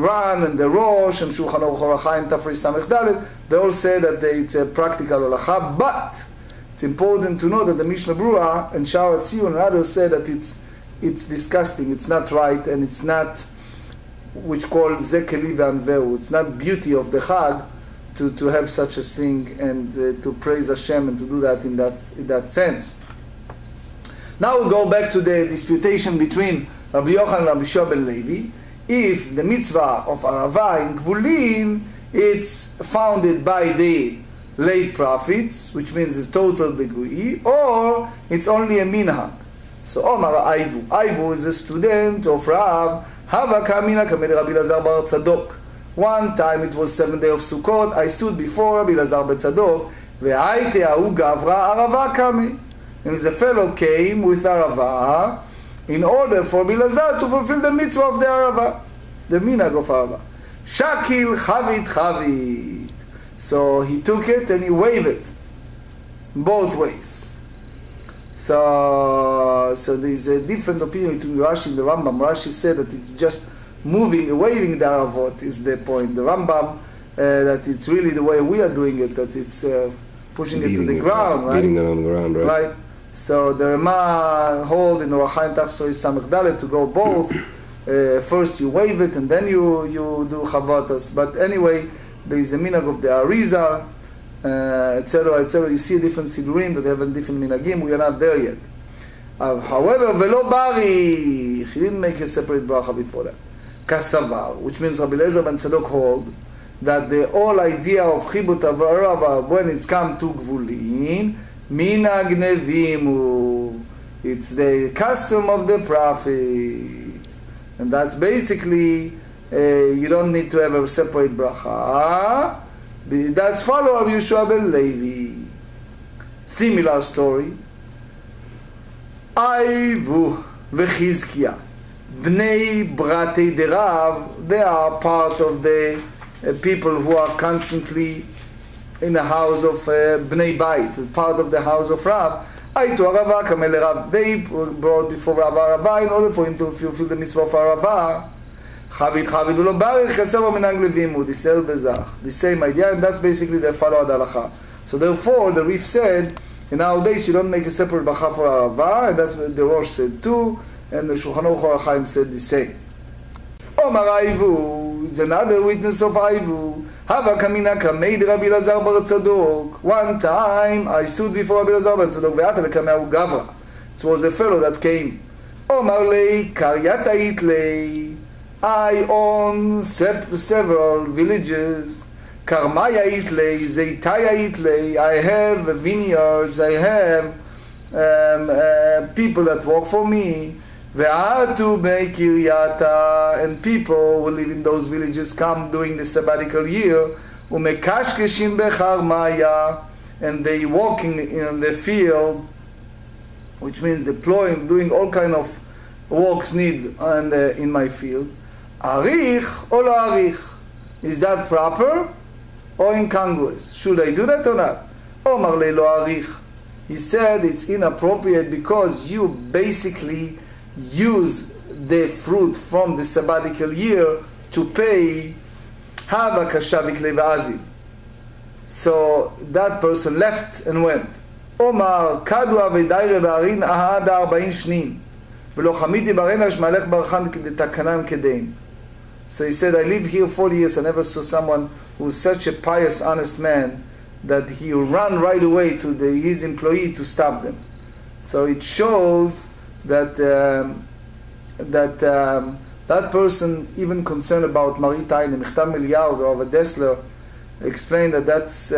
Ran and the Rosh and Shulchan Aruch Halacha and Tafri Samech Dalet, they all say that it's a practical halacha, but it's important to know that the Mishnah Berurah and Sha'ar Tzion and others say that it's disgusting, it's not right, and it's not, which called Zekeli V'Anveu, it's not beauty of the Chag, to have such a thing and to praise Hashem and to do that in that sense. Now we go back to the disputation between Rabbi Yochanan and Rabbi Shua ben Levi. If the mitzvah of Arava in Gvulin it's founded by the late prophets, which means it's total degree, or it's only a minhag. So Omar Aivu. Aivu is a student of Rav Hava Kamina Kamed Rabbi Lazar Bar Tzadok. One time it was 7th day of Sukkot, I stood before Rabbi Lazar Bar Tzadok, Ve'aite Ahu Gavra Arava Kami. And the fellow came with Arava in order for Rabbi Lazar to fulfill the mitzvah of the Arava, the minhag of Arava. Shakil Chavit Chavit. So he took it and he waved it both ways. So there's a different opinion between Rashi and the Rambam. Rashi said that it's just moving, waving the Aravot is the point. The Rambam, that it's really the way we are doing it, that it's pushing it to the ground, right? Beating them on the ground, right? So the Rama hold in Orach Chaim Tafsir Samech Dalet to go both. First you wave it and then you do Chavatas. But anyway, there is a minhag of the Arizal, etc., etc. You see different Sidurim that have a different minhagim. We are not there yet. However, Velo Bari, he didn't make a separate bracha before that. Kasavar, which means Rabbi Eliezer ben Tzadok hold that the whole idea of Chibut Avarava, when it's come to Gvulin, Minhag Nevimu, it's the custom of the prophets. And that's basically, you don't need to have a separate bracha. That's follow of Yeshua ben Levi. Similar story. Aivu v'Chizkiah. Bnei Bratei Derav, they are part of the people who are constantly in the house of Bnei Bait, part of the house of Rav. Aitu Arava Kamel Rav. They brought before Rav Arava in order for him to fulfill the mitzvah of Arava. Chavit Chavit Ulo Barich Chasav Minhag Levimu Disel Bezach. The same idea, and that's basically the follow ad halacha. So therefore, the Rif said, nowadays you don't make a separate bracha for Arava, and that's what the Rosh said too, and the Shulchan Aruch Orach Chaim said the same. Omar Aivu is another witness of Aivu. Hava Kamina Kameid Rabbi Lazar Bar Tzadok. One time I stood before Rabbi Lazar Bar Tzadok, Ve'ata Lekameu Gavra. It was a fellow that came. Omar Lei Karyatait Lei. I own several villages. Karmaya Itlei, Zeitaya Itlei. I have vineyards. I have people that work for me. Ve'atu be'kiryata, and people who live in those villages come during the sabbatical year. Umekashkeshin becharmaya, and they walking in the field, which means deploying, doing all kind of works need in my field. Arich or lo arich? Is that proper or incongruous? Should I do that or not? Omar le lo arich. He said it's inappropriate because you basically use the fruit from the sabbatical year to pay Hava Kashavik Levazi. So that person left and went. Omar Kadu Avedayre Barin Ahada 40 Shnim. V'lo Chamidi Barenash Malech Barchan Takanan Kedein. So he said, I live here 40 years. I never saw someone who's such a pious, honest man that he ran right away to his employee to stop them. So it shows that that person, even concerned about Marita in the Michtam Eliyahu or Rav Dessler, explained that that's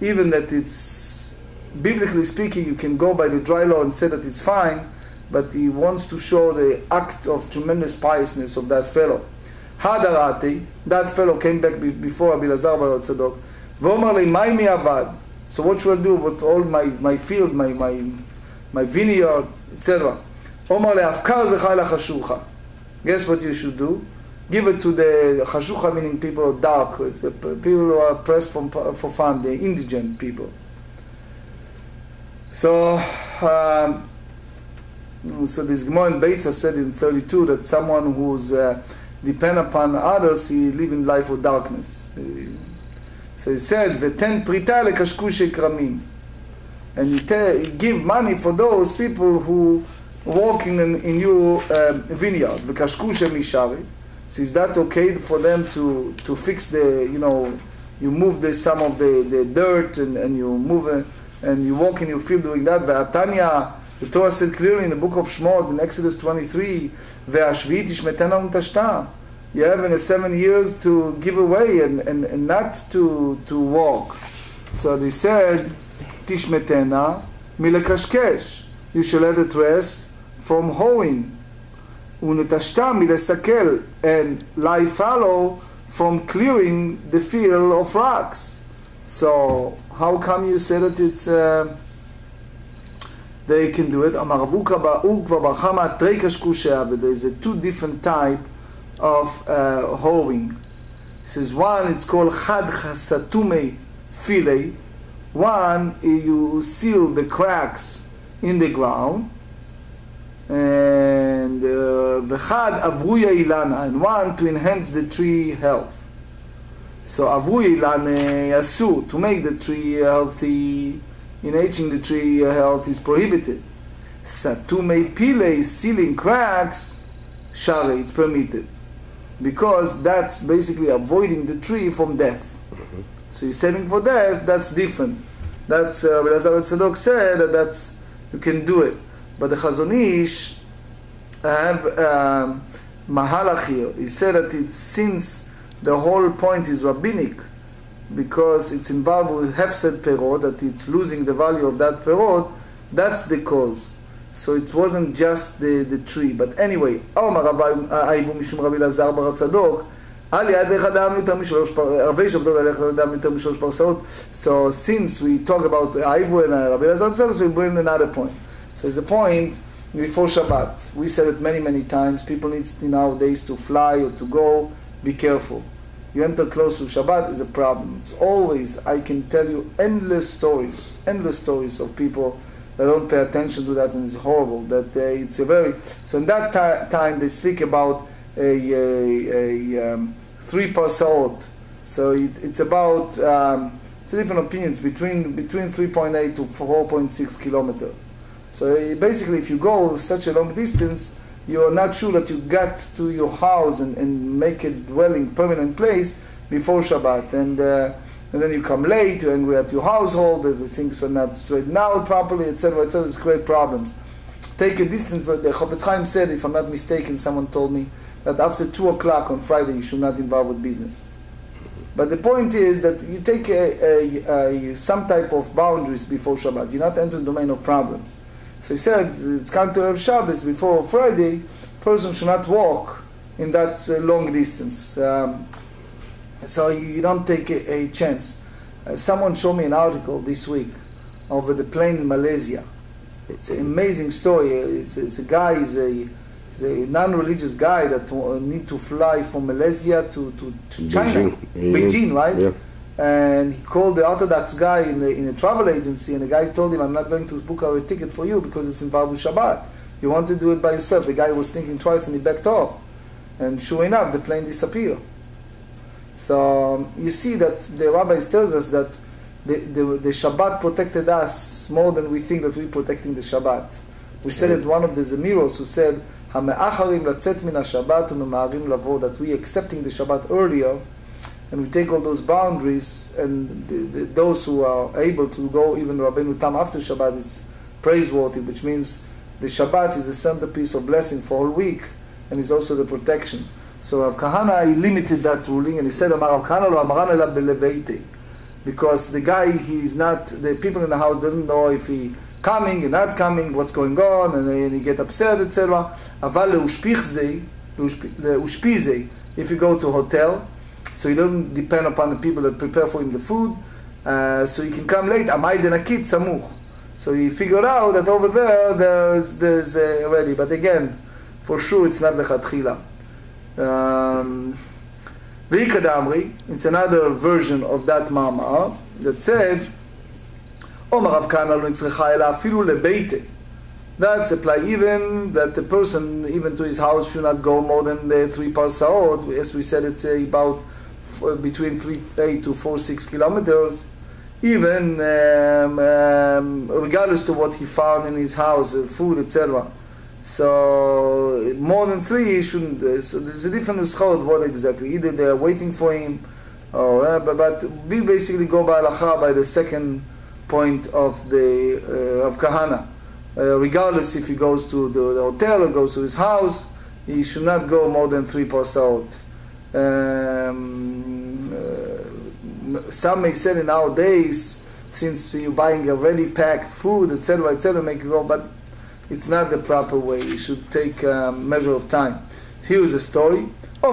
even that it's biblically speaking, you can go by the dry law and say that it's fine, but he wants to show the act of tremendous piousness of that fellow. Hadarati, that fellow came back before Rabbi Lazar Bar Tzadok. V'omar le mai mi avad. So what should I do with all my field, my vineyard, etc. Omar le afkar zecha la chashucha. Guess what you should do? Give it to the chashucha, meaning people of dark. It's people who are pressed for fun, the indigent people. So this Gemarrah in Beitza said in 32 that someone who's depend upon others, he live in life of darkness. So he said, "V'ten prita lekashkushe kramim," and you give money for those people who walking in your vineyard. V'kashkushe mishari. So is that okay for them to fix the, you move some of the dirt and you move it, and you walk in your field doing that. Ve'atanya, the Torah said clearly in the book of Shemot in Exodus 23, Ve'ashvit ishmetena u'tashta. you have in the 7 years to give away and not to walk. So they said, Tishmetena milekashkesh. You shall let it rest from hoeing. Unetashta milesakel, and lie fallow from clearing the field of rocks. So how come you say that it's they can do it? There's a two different type of hoeing. He says one, it's called chad chasatume filei. One, you seal the cracks in the ground, and v'chad avruya ilana, and one to enhance the tree health. So avruya ilana asu, to make the tree healthy, enhancing the tree health is prohibited. Satume pile, sealing cracks, share, it's permitted, because that's basically avoiding the tree from death. So you're saving for death, that's different. That's as Rabbi Tzadok said, that's you can do it. But the Chazon Ish have mahalach here. He said that it's, since the whole point is rabbinic, because it's involved with hefsed perot, that it's losing the value of that perot, that's the cause. So it wasn't just the tree. But anyway, so since we talk about Aivu and Rabbi Elazar, so we bring another point. So it's a point before Shabbat. We said it many times. People need nowadays to fly or to go. Be careful. You enter close to Shabbat is a problem. It's always, I can tell you endless stories of people that don't pay attention to that, and it's horrible. That it's a very, so in that time they speak about a 3 parsaot. So it's about it's different opinions between 3.8 to 4.6 kilometers. So basically, if you go such a long distance, you're not sure that you got to your house and make a dwelling permanent place before Shabbat, and then you come late, you're angry at your household, the things are not straightened out properly, etc. It's great problems. Take a distance, but the Chofetz Chaim said, if I'm not mistaken, someone told me that after 2 o'clock on Friday you should not involve with business. But the point is that you take some type of boundaries before Shabbat. You're not entering the domain of problems. So he said, it's come to Erev Shabbos before Friday, person should not walk in that long distance. So you don't take a chance. Someone showed me an article this week over the plane in Malaysia. It's an amazing story. It's a guy, he's a non-religious guy that need to fly from Malaysia to China, Beijing, right? Yeah. And he called the Orthodox guy in a travel agency, and the guy told him, I'm not going to book a ticket for you because it's involved with Shabbat. You want to do it by yourself. The guy was thinking twice and he backed off. And sure enough, the plane disappeared. So you see that the rabbis tells us that the Shabbat protected us more than we think that we're protecting the Shabbat. We said it, one of the Zemiros who said, that we accepting the Shabbat earlier, and we take all those boundaries, and those who are able to go even Rabbeinu Tam after Shabbat is praiseworthy, which means the Shabbat is the centerpiece of blessing for all week, and is also the protection. So Rav Kahana, he limited that ruling, and he said, Rav Kahana lo amaran ela beleveite, because the guy, he's not, the people in the house doesn't know if he coming and not coming, what's going on, and then he get upset, etc. Aval leushpizei, if you go to a hotel, so he doesn't depend upon the people that prepare for him the food, so he can come late. Amay denakit samuch. So he figured out that over there's already, but again, for sure it's not lechatchila. V'ikadamri, it's another version of that ma'amar that said, Omar Rav Kahana lo nitzrecha ela afilu lebeite. That's apply even that the person, even to his house, should not go more than the 3 parsaot. As we said, it's about between 3.8 to 4.6 kilometers. Even regardless to what he found in his house, food, etc. So more than 3, he shouldn't. So there's a different nuschot. What exactly? Either they are waiting for him, or but we basically go by halacha, by the second point of the of Kahana. Regardless if he goes to the hotel or goes to his house, he should not go more than 3 parsaot. Some may say nowadays, since you're buying a ready-packed food, etc., make it go, but it's not the proper way. You should take a measure of time. Here is a story. I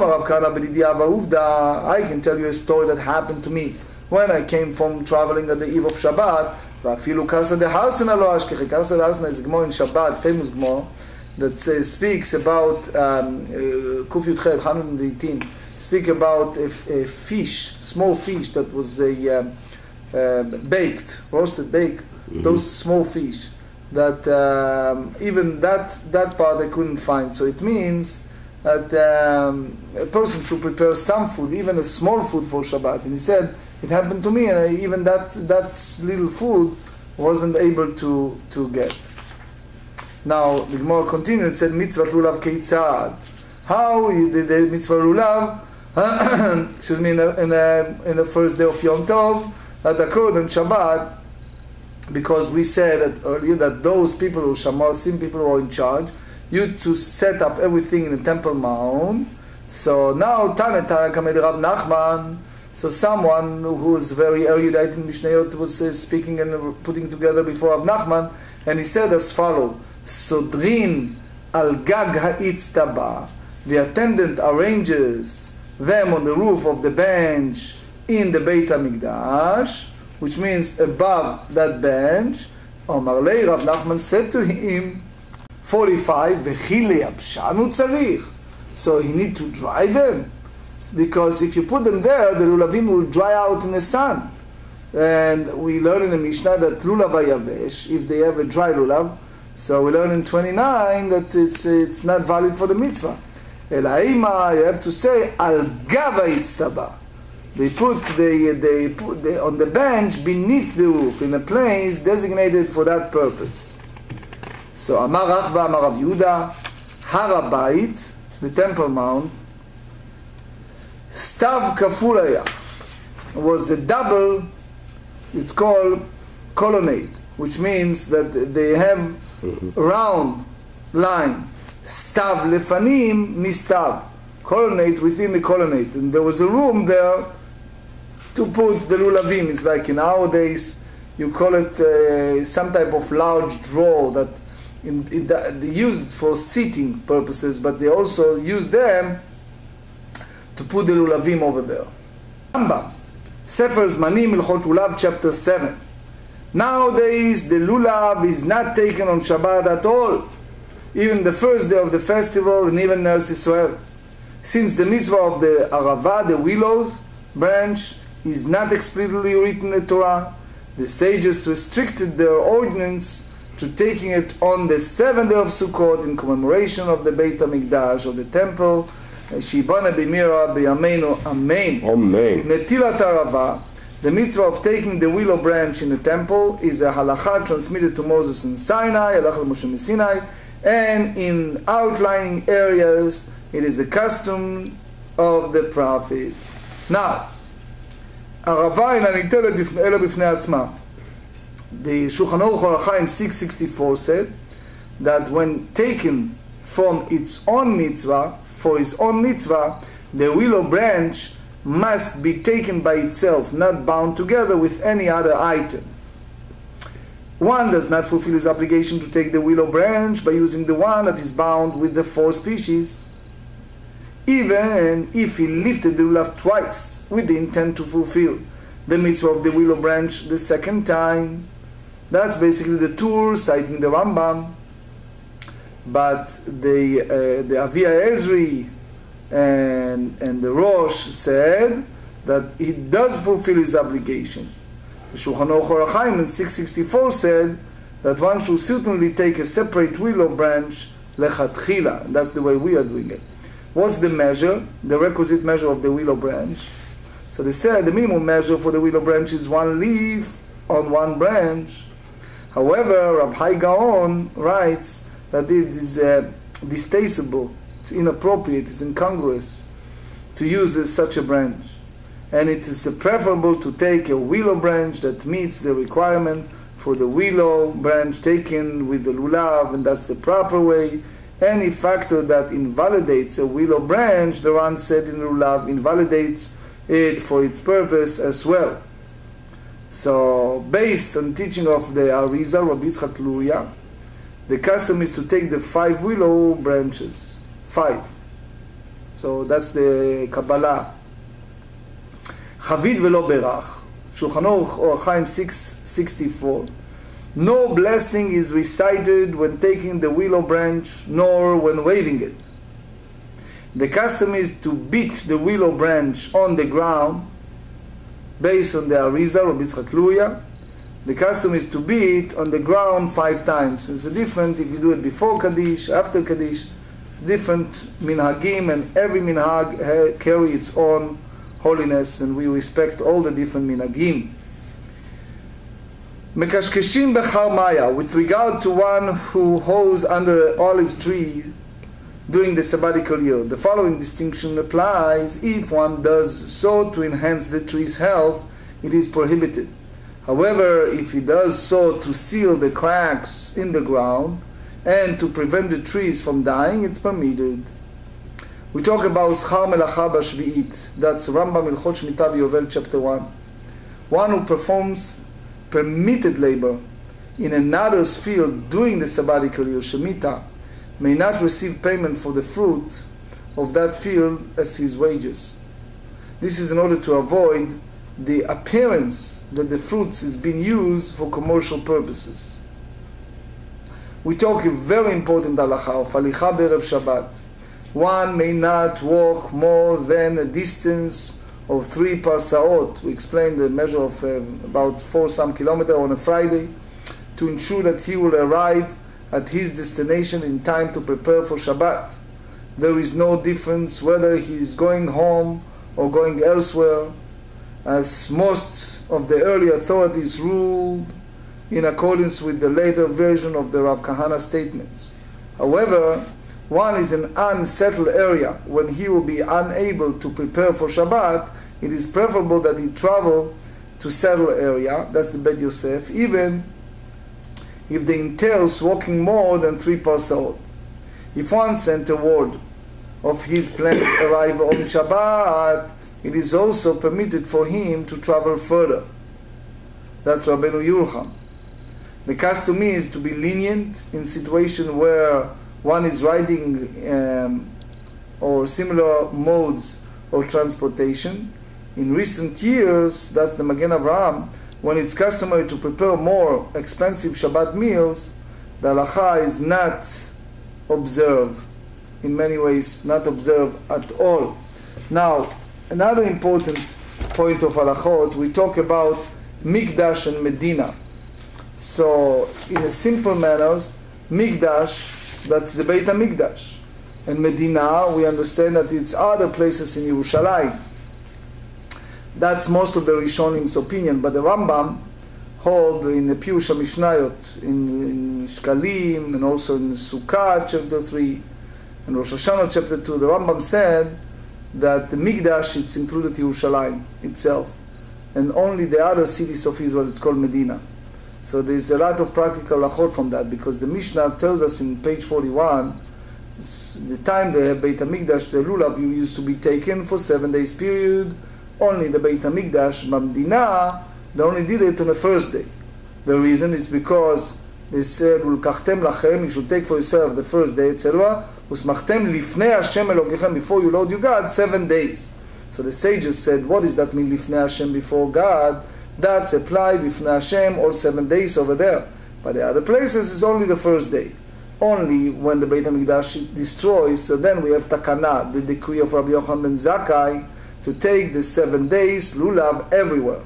can tell you a story that happened to me when I came from traveling at the eve of Shabbat. Vafilu Kasa de Harsena lo ashkechi. Kasa de Harsena is a Gemarrah in Shabbat, famous Gemarrah, that speaks about Kuf Yudchet 118. Speak about a fish, small fish that was baked, roasted, baked. Mm-hmm. Those small fish that even that part I couldn't find. So it means that a person should prepare some food, even a small food for Shabbat. And he said, it happened to me, and even that little food wasn't able to get. Now the Gemara continued and said, Mitzvah lulav keitzad. How you did the Mitzvah lulav? Excuse me, in the first day of Yom Tov that occurred on Shabbat, because we said that earlier that those people who Shamasim people who are in charge, you to set up everything in the Temple Mount. So now Tanetara Kamed Rav Nachman. So someone who is very erudite in Mishnayot was speaking and putting together before Rav Nachman, and he said as follows: Sodrin al gag ha'itztaba. The attendant arranges them on the roof of the bench in the Beit HaMikdash, which means above that bench. Omar lei, Rav Nachman said to him, 45, V'chi leyabshanu tzarich. So he need to dry them, because if you put them there, the lulavim will dry out in the sun. And we learn in the Mishnah that lulav hayavesh, if they have a dry lulav, so we learn in 29 that it's not valid for the mitzvah. Elaima, you have to say al gava itztaba. They put on the bench beneath the roof in a place designated for that purpose. So Amar Rachva Amar Rav Yehuda, Har HaBayit, the Temple Mount, Stav Kafulaya, was a double. It's called colonnade, which means that they have round line. Stav lefanim mistav, colonnade within the colonnade, and there was a room there to put the lulavim. It's like in nowadays you call it some type of large drawer that they use it for seating purposes, but they also use them to put the lulavim over there. Rambam, Sefer Zmanim Ilchot Lulav, chapter 7. Nowadays the lulav is not taken on Shabbat at all, even the first day of the festival, and even Eretz Israel, since the mitzvah of the arava, the willows branch, is not explicitly written in the Torah. The sages restricted their ordinance to taking it on the 7th day of Sukkot in commemoration of the Beit HaMikdash, of the temple. Shibana b'mira b'yameinu, amen. Amen. Netilat arava, the mitzvah of taking the willow branch in the temple, is a halacha transmitted to Moses in Sinai, halach Moshe Sinai, and in outlying areas it is a custom of the prophets. Now, arava אינה ניטלת אלא בפני עצמה. The Shulchan Aruch Halacha in 664 said that when taken from its own mitzvah, for its own mitzvah, the willow branch must be taken by itself, not bound together with any other item. One does not fulfill his obligation to take the willow branch by using the one that is bound with the 4 species, even if he lifted the lulav twice with the intent to fulfill the mitzvah of the willow branch the second time. That's basically the Tur citing the Rambam. But the Avia Ezri and the Rosh said that he does fulfill his obligation. The Shulchan Aruch Halacha in 664 said that one should certainly take a separate willow branch lechatchila. That's the way we are doing it. What's the measure, the requisite measure of the willow branch? So they said the minimum measure for the willow branch is 1 leaf on 1 branch. However, Rav Hai Gaon writes that it is distasteful, it's inappropriate, it's incongruous to use such a branch. And it is preferable to take a willow branch that meets the requirement for the willow branch taken with the lulav, and that's the proper way. any factor that invalidates a willow branch, the Ran said in Lulav, invalidates it for its purpose as well. So, based on teaching of the Arizal, Rabbi Yitzchak Luria, the custom is to take the 5 willow branches. 5. So that's the Kabbalah. Chavid velo berach. Shulchan Aruch Or Chaim 664. No blessing is recited when taking the willow branch, nor when waving it. The custom is to beat the willow branch on the ground, based on the Arizal, Rabbi Yitzchak Luria. The custom is to beat on the ground 5 times. It's different if you do it before Kaddish, after Kaddish. It's different minhagim, and every minhag carry its own holiness, and we respect all the different minhagim. Mekashkeshim becharmaya, with regard to one who hoes under an olive tree during the sabbatical year. The following distinction applies. If one does so to enhance the tree's health, it is prohibited. However, if he does so to seal the cracks in the ground and to prevent the trees from dying, it's permitted. We talk about schar melacha b'shvi'it. That's Rambam Ilchot Shmita Yovel chapter 1. One who performs permitted labor in another's field during the sabbatical year, Shemitah, may not receive payment for the fruit of that field as his wages. This is in order to avoid the appearance that the fruits is being used for commercial purposes. We talk a very important halacha of halicha be'erev Shabbat. One may not walk more than a distance of 3 parsaot. We explained the measure of about 4 some kilometers on a Friday, to ensure that he will arrive at his destination in time to prepare for Shabbat. There is no difference whether he is going home or going elsewhere, as most of the early authorities ruled in accordance with the later version of the Rav Kahana statements. However, one is in an unsettled area when he will be unable to prepare for Shabbat. It is preferable that he travel to settled area, that's the Bet Yosef, even if they entails walking more than 3 parsaot. If one sent a word of his planned arrival on Shabbat, it is also permitted for him to travel further. That's Rabbeinu Yerucham. The custom is to be lenient in situation where one is riding or similar modes of transportation. In recent years, that's the Magen Avraham, when it's customary to prepare more expensive Shabbat meals, the halacha is not observed. In many ways, not observed at all. Now, another important point of halachot, we talk about Mikdash and Medina. So, in a simple manner, Mikdash, that's the Beit HaMikdash. And Medina, we understand that it's other places in Yerushalayim. That's most of the Rishonim's opinion, but the Rambam hold in the Pirush HaMishnayot, in Shkalim, and also in Sukkah chapter 3, and Rosh Hashanah chapter 2, the Rambam said that the Mikdash, it's included Yerushalayim itself, and only the other cities of Israel, it's called Medina. So there's a lot of practical halachot from that, because the Mishnah tells us in page 41, the time the Beit HaMikdash, the Lulav, used to be taken for 7 days period. Only the Beit HaMikdash, Mamdina, they only did it on the first day. The reason is because they said, Ulkachtem lachem, you should take for yourself the first day, etc. Usmachtem lifnei Hashem Elokechem, before you Lord your God, 7 days. So the sages said, what does that mean, lifnei Hashem, before God? That's applied lifnei Hashem, all 7 days over there. But the other places is only the first day. Only when the Beit HaMikdash destroys, so then we have Takana, the decree of Rabbi Yochanan ben Zakkai, to take the 7 days, lulav, everywhere.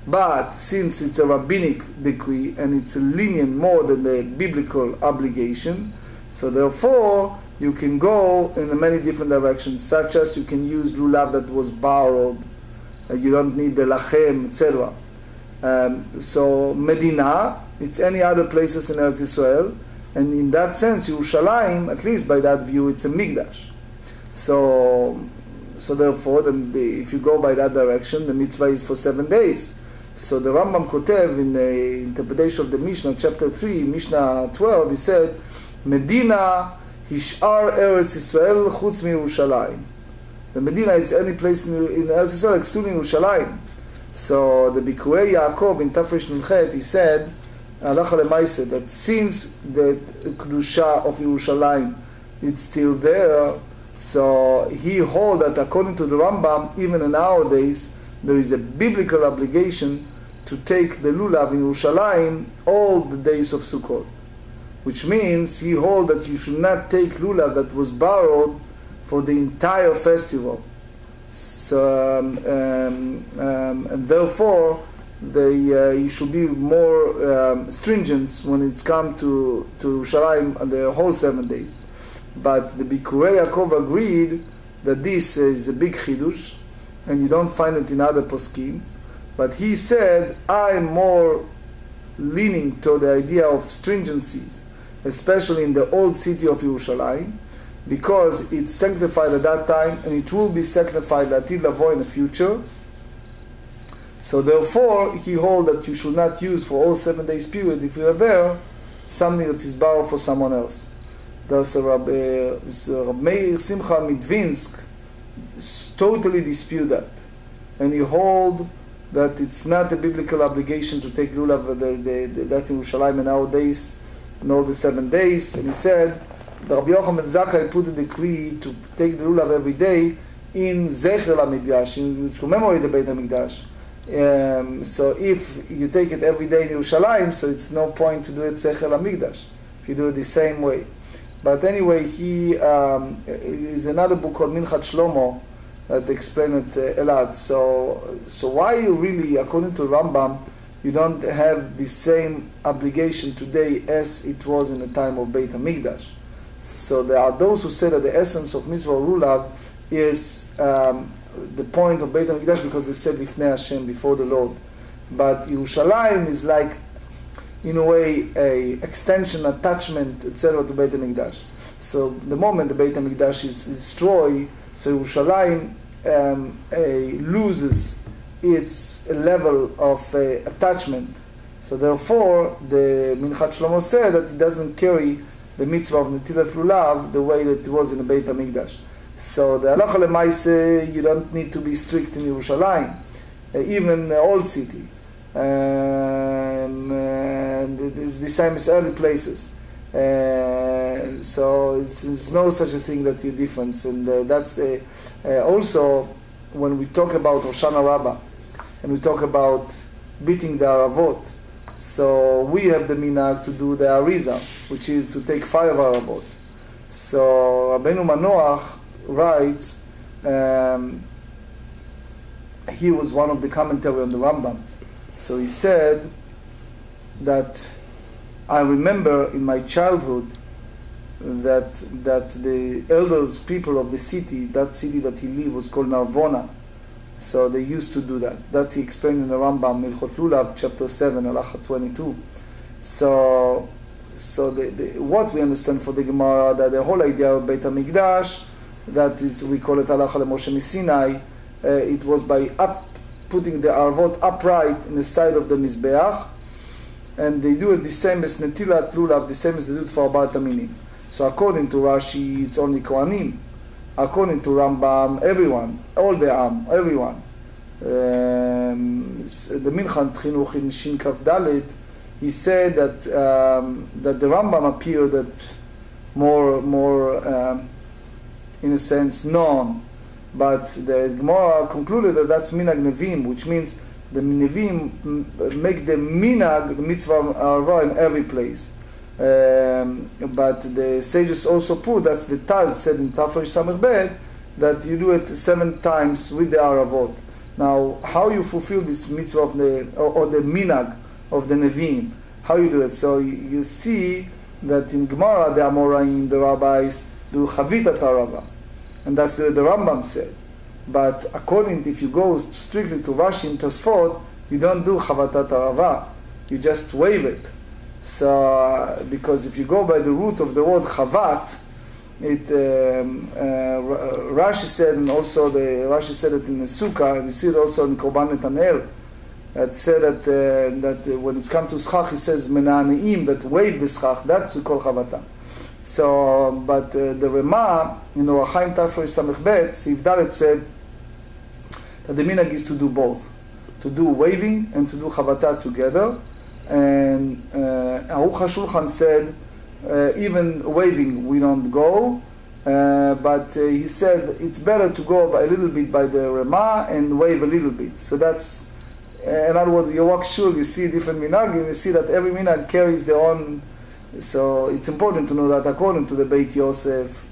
But since it's a rabbinic decree and it's a lenient more than the biblical obligation, so therefore you can go in many different directions, such as you can use lulav that was borrowed, you don't need the lachem, etc. So Medina, it's any other places in Eretz Israel, and in that sense Yerushalayim, at least by that view, it's a Mikdash. So therefore, if you go by that direction, the mitzvah is for 7 days. So the Rambam Kotev in the interpretation of the Mishnah, chapter 3, Mishnah 12, he said, Medina Hishar Eretz Yisrael chutz miYerushalayim. The Medina is any place in Eretz Yisrael excluding Yerushalayim. So the Bikurei Yaakov in Tafresh Nunchet, he said, Halacha Lemaaseh, that since the Kedusha of Yerushalayim it's still there, so he holds that according to the Rambam, even nowadays, there is a biblical obligation to take the lulav in Yerushalayim all the days of Sukkot. Which means he holds that you should not take lulav that was borrowed for the entire festival. So, and therefore, you should be more stringent when it's come to Yerushalayim on the whole 7 days. But the Bikurei Yaakov agreed that this is a big chidush, and you don't find it in other poskim. But he said, I'm more leaning to the idea of stringencies, especially in the old city of Yerushalayim, because it's sanctified at that time, and it will be sanctified Latid Lavo in the future. So therefore, he holds that you should not use for all 7 days period, if you are there, something that is borrowed for someone else. Thus, Rabbi Meir Simcha Midvinsk totally dispute that, and he hold that it's not a biblical obligation to take lulav that in Yerushalayim in nowadays, nor the 7 days. And he said, the Rabbi Yochanan ben Zakkai put a decree to take the lulav every day in Zecher HaMikdash, to commemorate the Beit HaMikdash. So if you take it every day in Yerushalayim, so it's no point to do it Zecher HaMikdash, if you do it the same way. But anyway, he is another book called Minchat Shlomo that explain it a lot. So why really, according to Rambam, you don't have the same obligation today as it was in the time of Beit HaMikdash? So there are those who say that the essence of Mitzvah Lulav is the point of Beit HaMikdash because they said Lifnei Hashem, before the Lord. But Yerushalayim is like, in a way, a extension, attachment, etc. to Beit HaMikdash. So the moment the Beit HaMikdash is destroyed, so Yerushalayim loses its level of attachment. So therefore, the Minchat Shlomo said that it doesn't carry the mitzvah of Netilat Lulav the way that it was in the Beit HaMikdash. So the Halacha Lemaaseh, you don't need to be strict in Yerushalayim, even the old city. And it's the same as early places. So it's no such a thing that you're different. And that's the also when we talk about Hoshana Rabbah and we talk about beating the Aravot. So we have the minhag to do the Arizah, which is to take 5 Aravot. So Rabbeinu Manoach writes, he was one of the commentary on the Rambam. So he said that I remember in my childhood that the elders people of the city, that city that he lived was called Narvona. So they used to do that. That he explained in the Rambam, Milchot Lulav, chapter 7, Halacha 22. So what we understand for the Gemara, that the whole idea of Beit HaMikdash, that is, we call it Halacha LeMoshe Misinai, it was by putting the arvot upright in the side of the Mizbeach, and they do it the same as Netilat Lulav, the same as they do it for Arbaat Aminim. So according to Rashi, it's only Kohanim. According to Rambam, everyone, all the Am, everyone. The Minchat Chinuch in Shin Kaf Dalet, he said that that the Rambam appeared that more in a sense known, but the Gemara concluded that that's Minag Nevim, which means the Nevim make the Minag, the mitzvah arva in every place. But the sages also put, that's the Taz said in Tafresh Samech Bet, that you do it 7 times with the Aravot. Now, how you fulfill this mitzvah of or the Minag of the Nevim, how you do it? So you see that in Gemara, the Amoraim, the rabbis, do Chavitat Arava. And that's the Rambam said. But according, if you go strictly to Rashi and Tosfot, you don't do Chavatat Arava. You just wave it. So, because if you go by the root of the word Chavat, Rashi said, and also Rashi said it in the Sukkah, and you see it also in Korban Netanel, that said that when it's come to Schach, he says Mena'aneim, that wave the Schach, that's called Chavata. So, but the Rema, Achaim Tafrei Samech Bet, Sif Dalet said that the minhag is to do both, to do waving and to do Chabata together. And Aruch HaShulchan said, even waving we don't go, but he said it's better to go a little bit by the Rema and wave a little bit. So that's, in other words, you walk shul, you see different minhagim, you see that every minhag carries their own. So it's important to know that according to the Beit Yosef,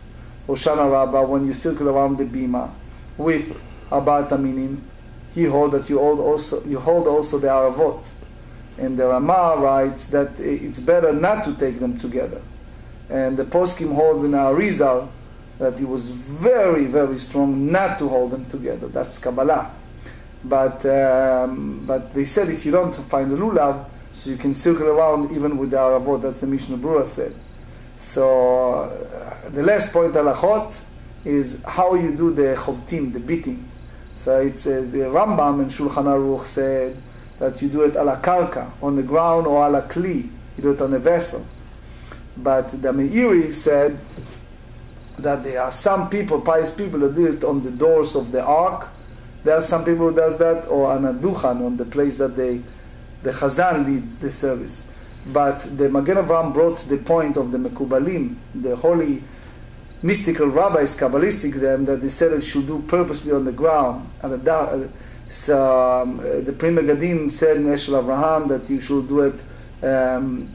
Hoshana Rabbah, when you circle around the bima with Arbaat Aminim, he holds that you hold also the Aravot. And the Rama writes that it's better not to take them together. And the Poskim hold in Arizal that he was very, very strong not to hold them together. That's Kabbalah. But they said if you don't find a lulav, so you can circle around even with the Aravot. That's the Mishnah Brura said. So the last point, halachot, is how you do the chovtim, the beating. So it's the Rambam and Shulchan Aruch said that you do it ala karka, on the ground, or ala kli, you do it on a vessel. But the Meiri said that there are some people, pious people, that do it on the doors of the ark. There are some people who does that, or on a duchan, on the place that the Chazan leads the service. But the Magen Avraham brought the point of the Mekubalim, the holy mystical rabbis, Kabbalistic them, that they said it should do purposely on the ground. So the Pri Megadim said in Eshel Avraham that you should do it on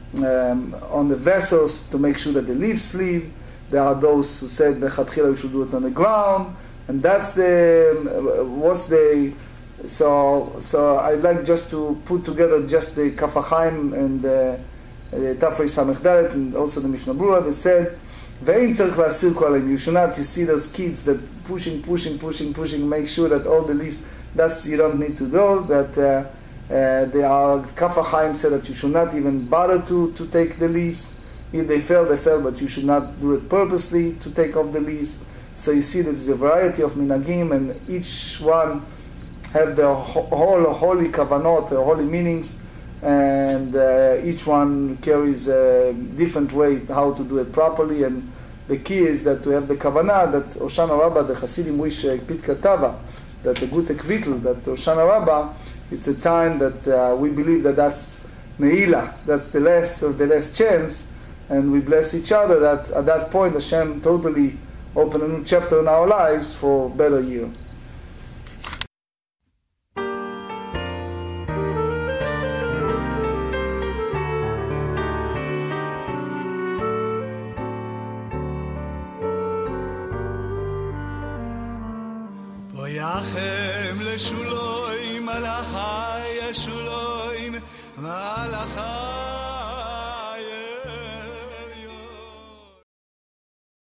the vessels to make sure that the leaves sleeve. There are those who said that you should do it on the ground, and that's so I'd like just to put together just the Kaf HaChaim and the Tafrei Samech Dalet and also the Mishnah Brura that said Ve'in tzarich la'asir kolim. You should not, you see those kids that pushing, make sure that all the leaves, that's, you don't need to do, that they are, Kaf HaChaim said that you should not even bother to take the leaves. If they fell, but you should not do it purposely to take off the leaves. So you see that there's a variety of minhagim, and each one have their whole holy kavanot, their holy meanings, and each one carries a different way how to do it properly. And the key is that to have the kavanah that Hoshana Rabbah, the Hasidim wish Pit Katava, that the Gute Kvitl, that Hoshana Rabbah, it's a time that we believe that that's Ne'ilah, that's the last of the last chance, and we bless each other that at that point Hashem totally open a new chapter in our lives for a better year. Boyachem leshuloim malachai yeshuloim malachai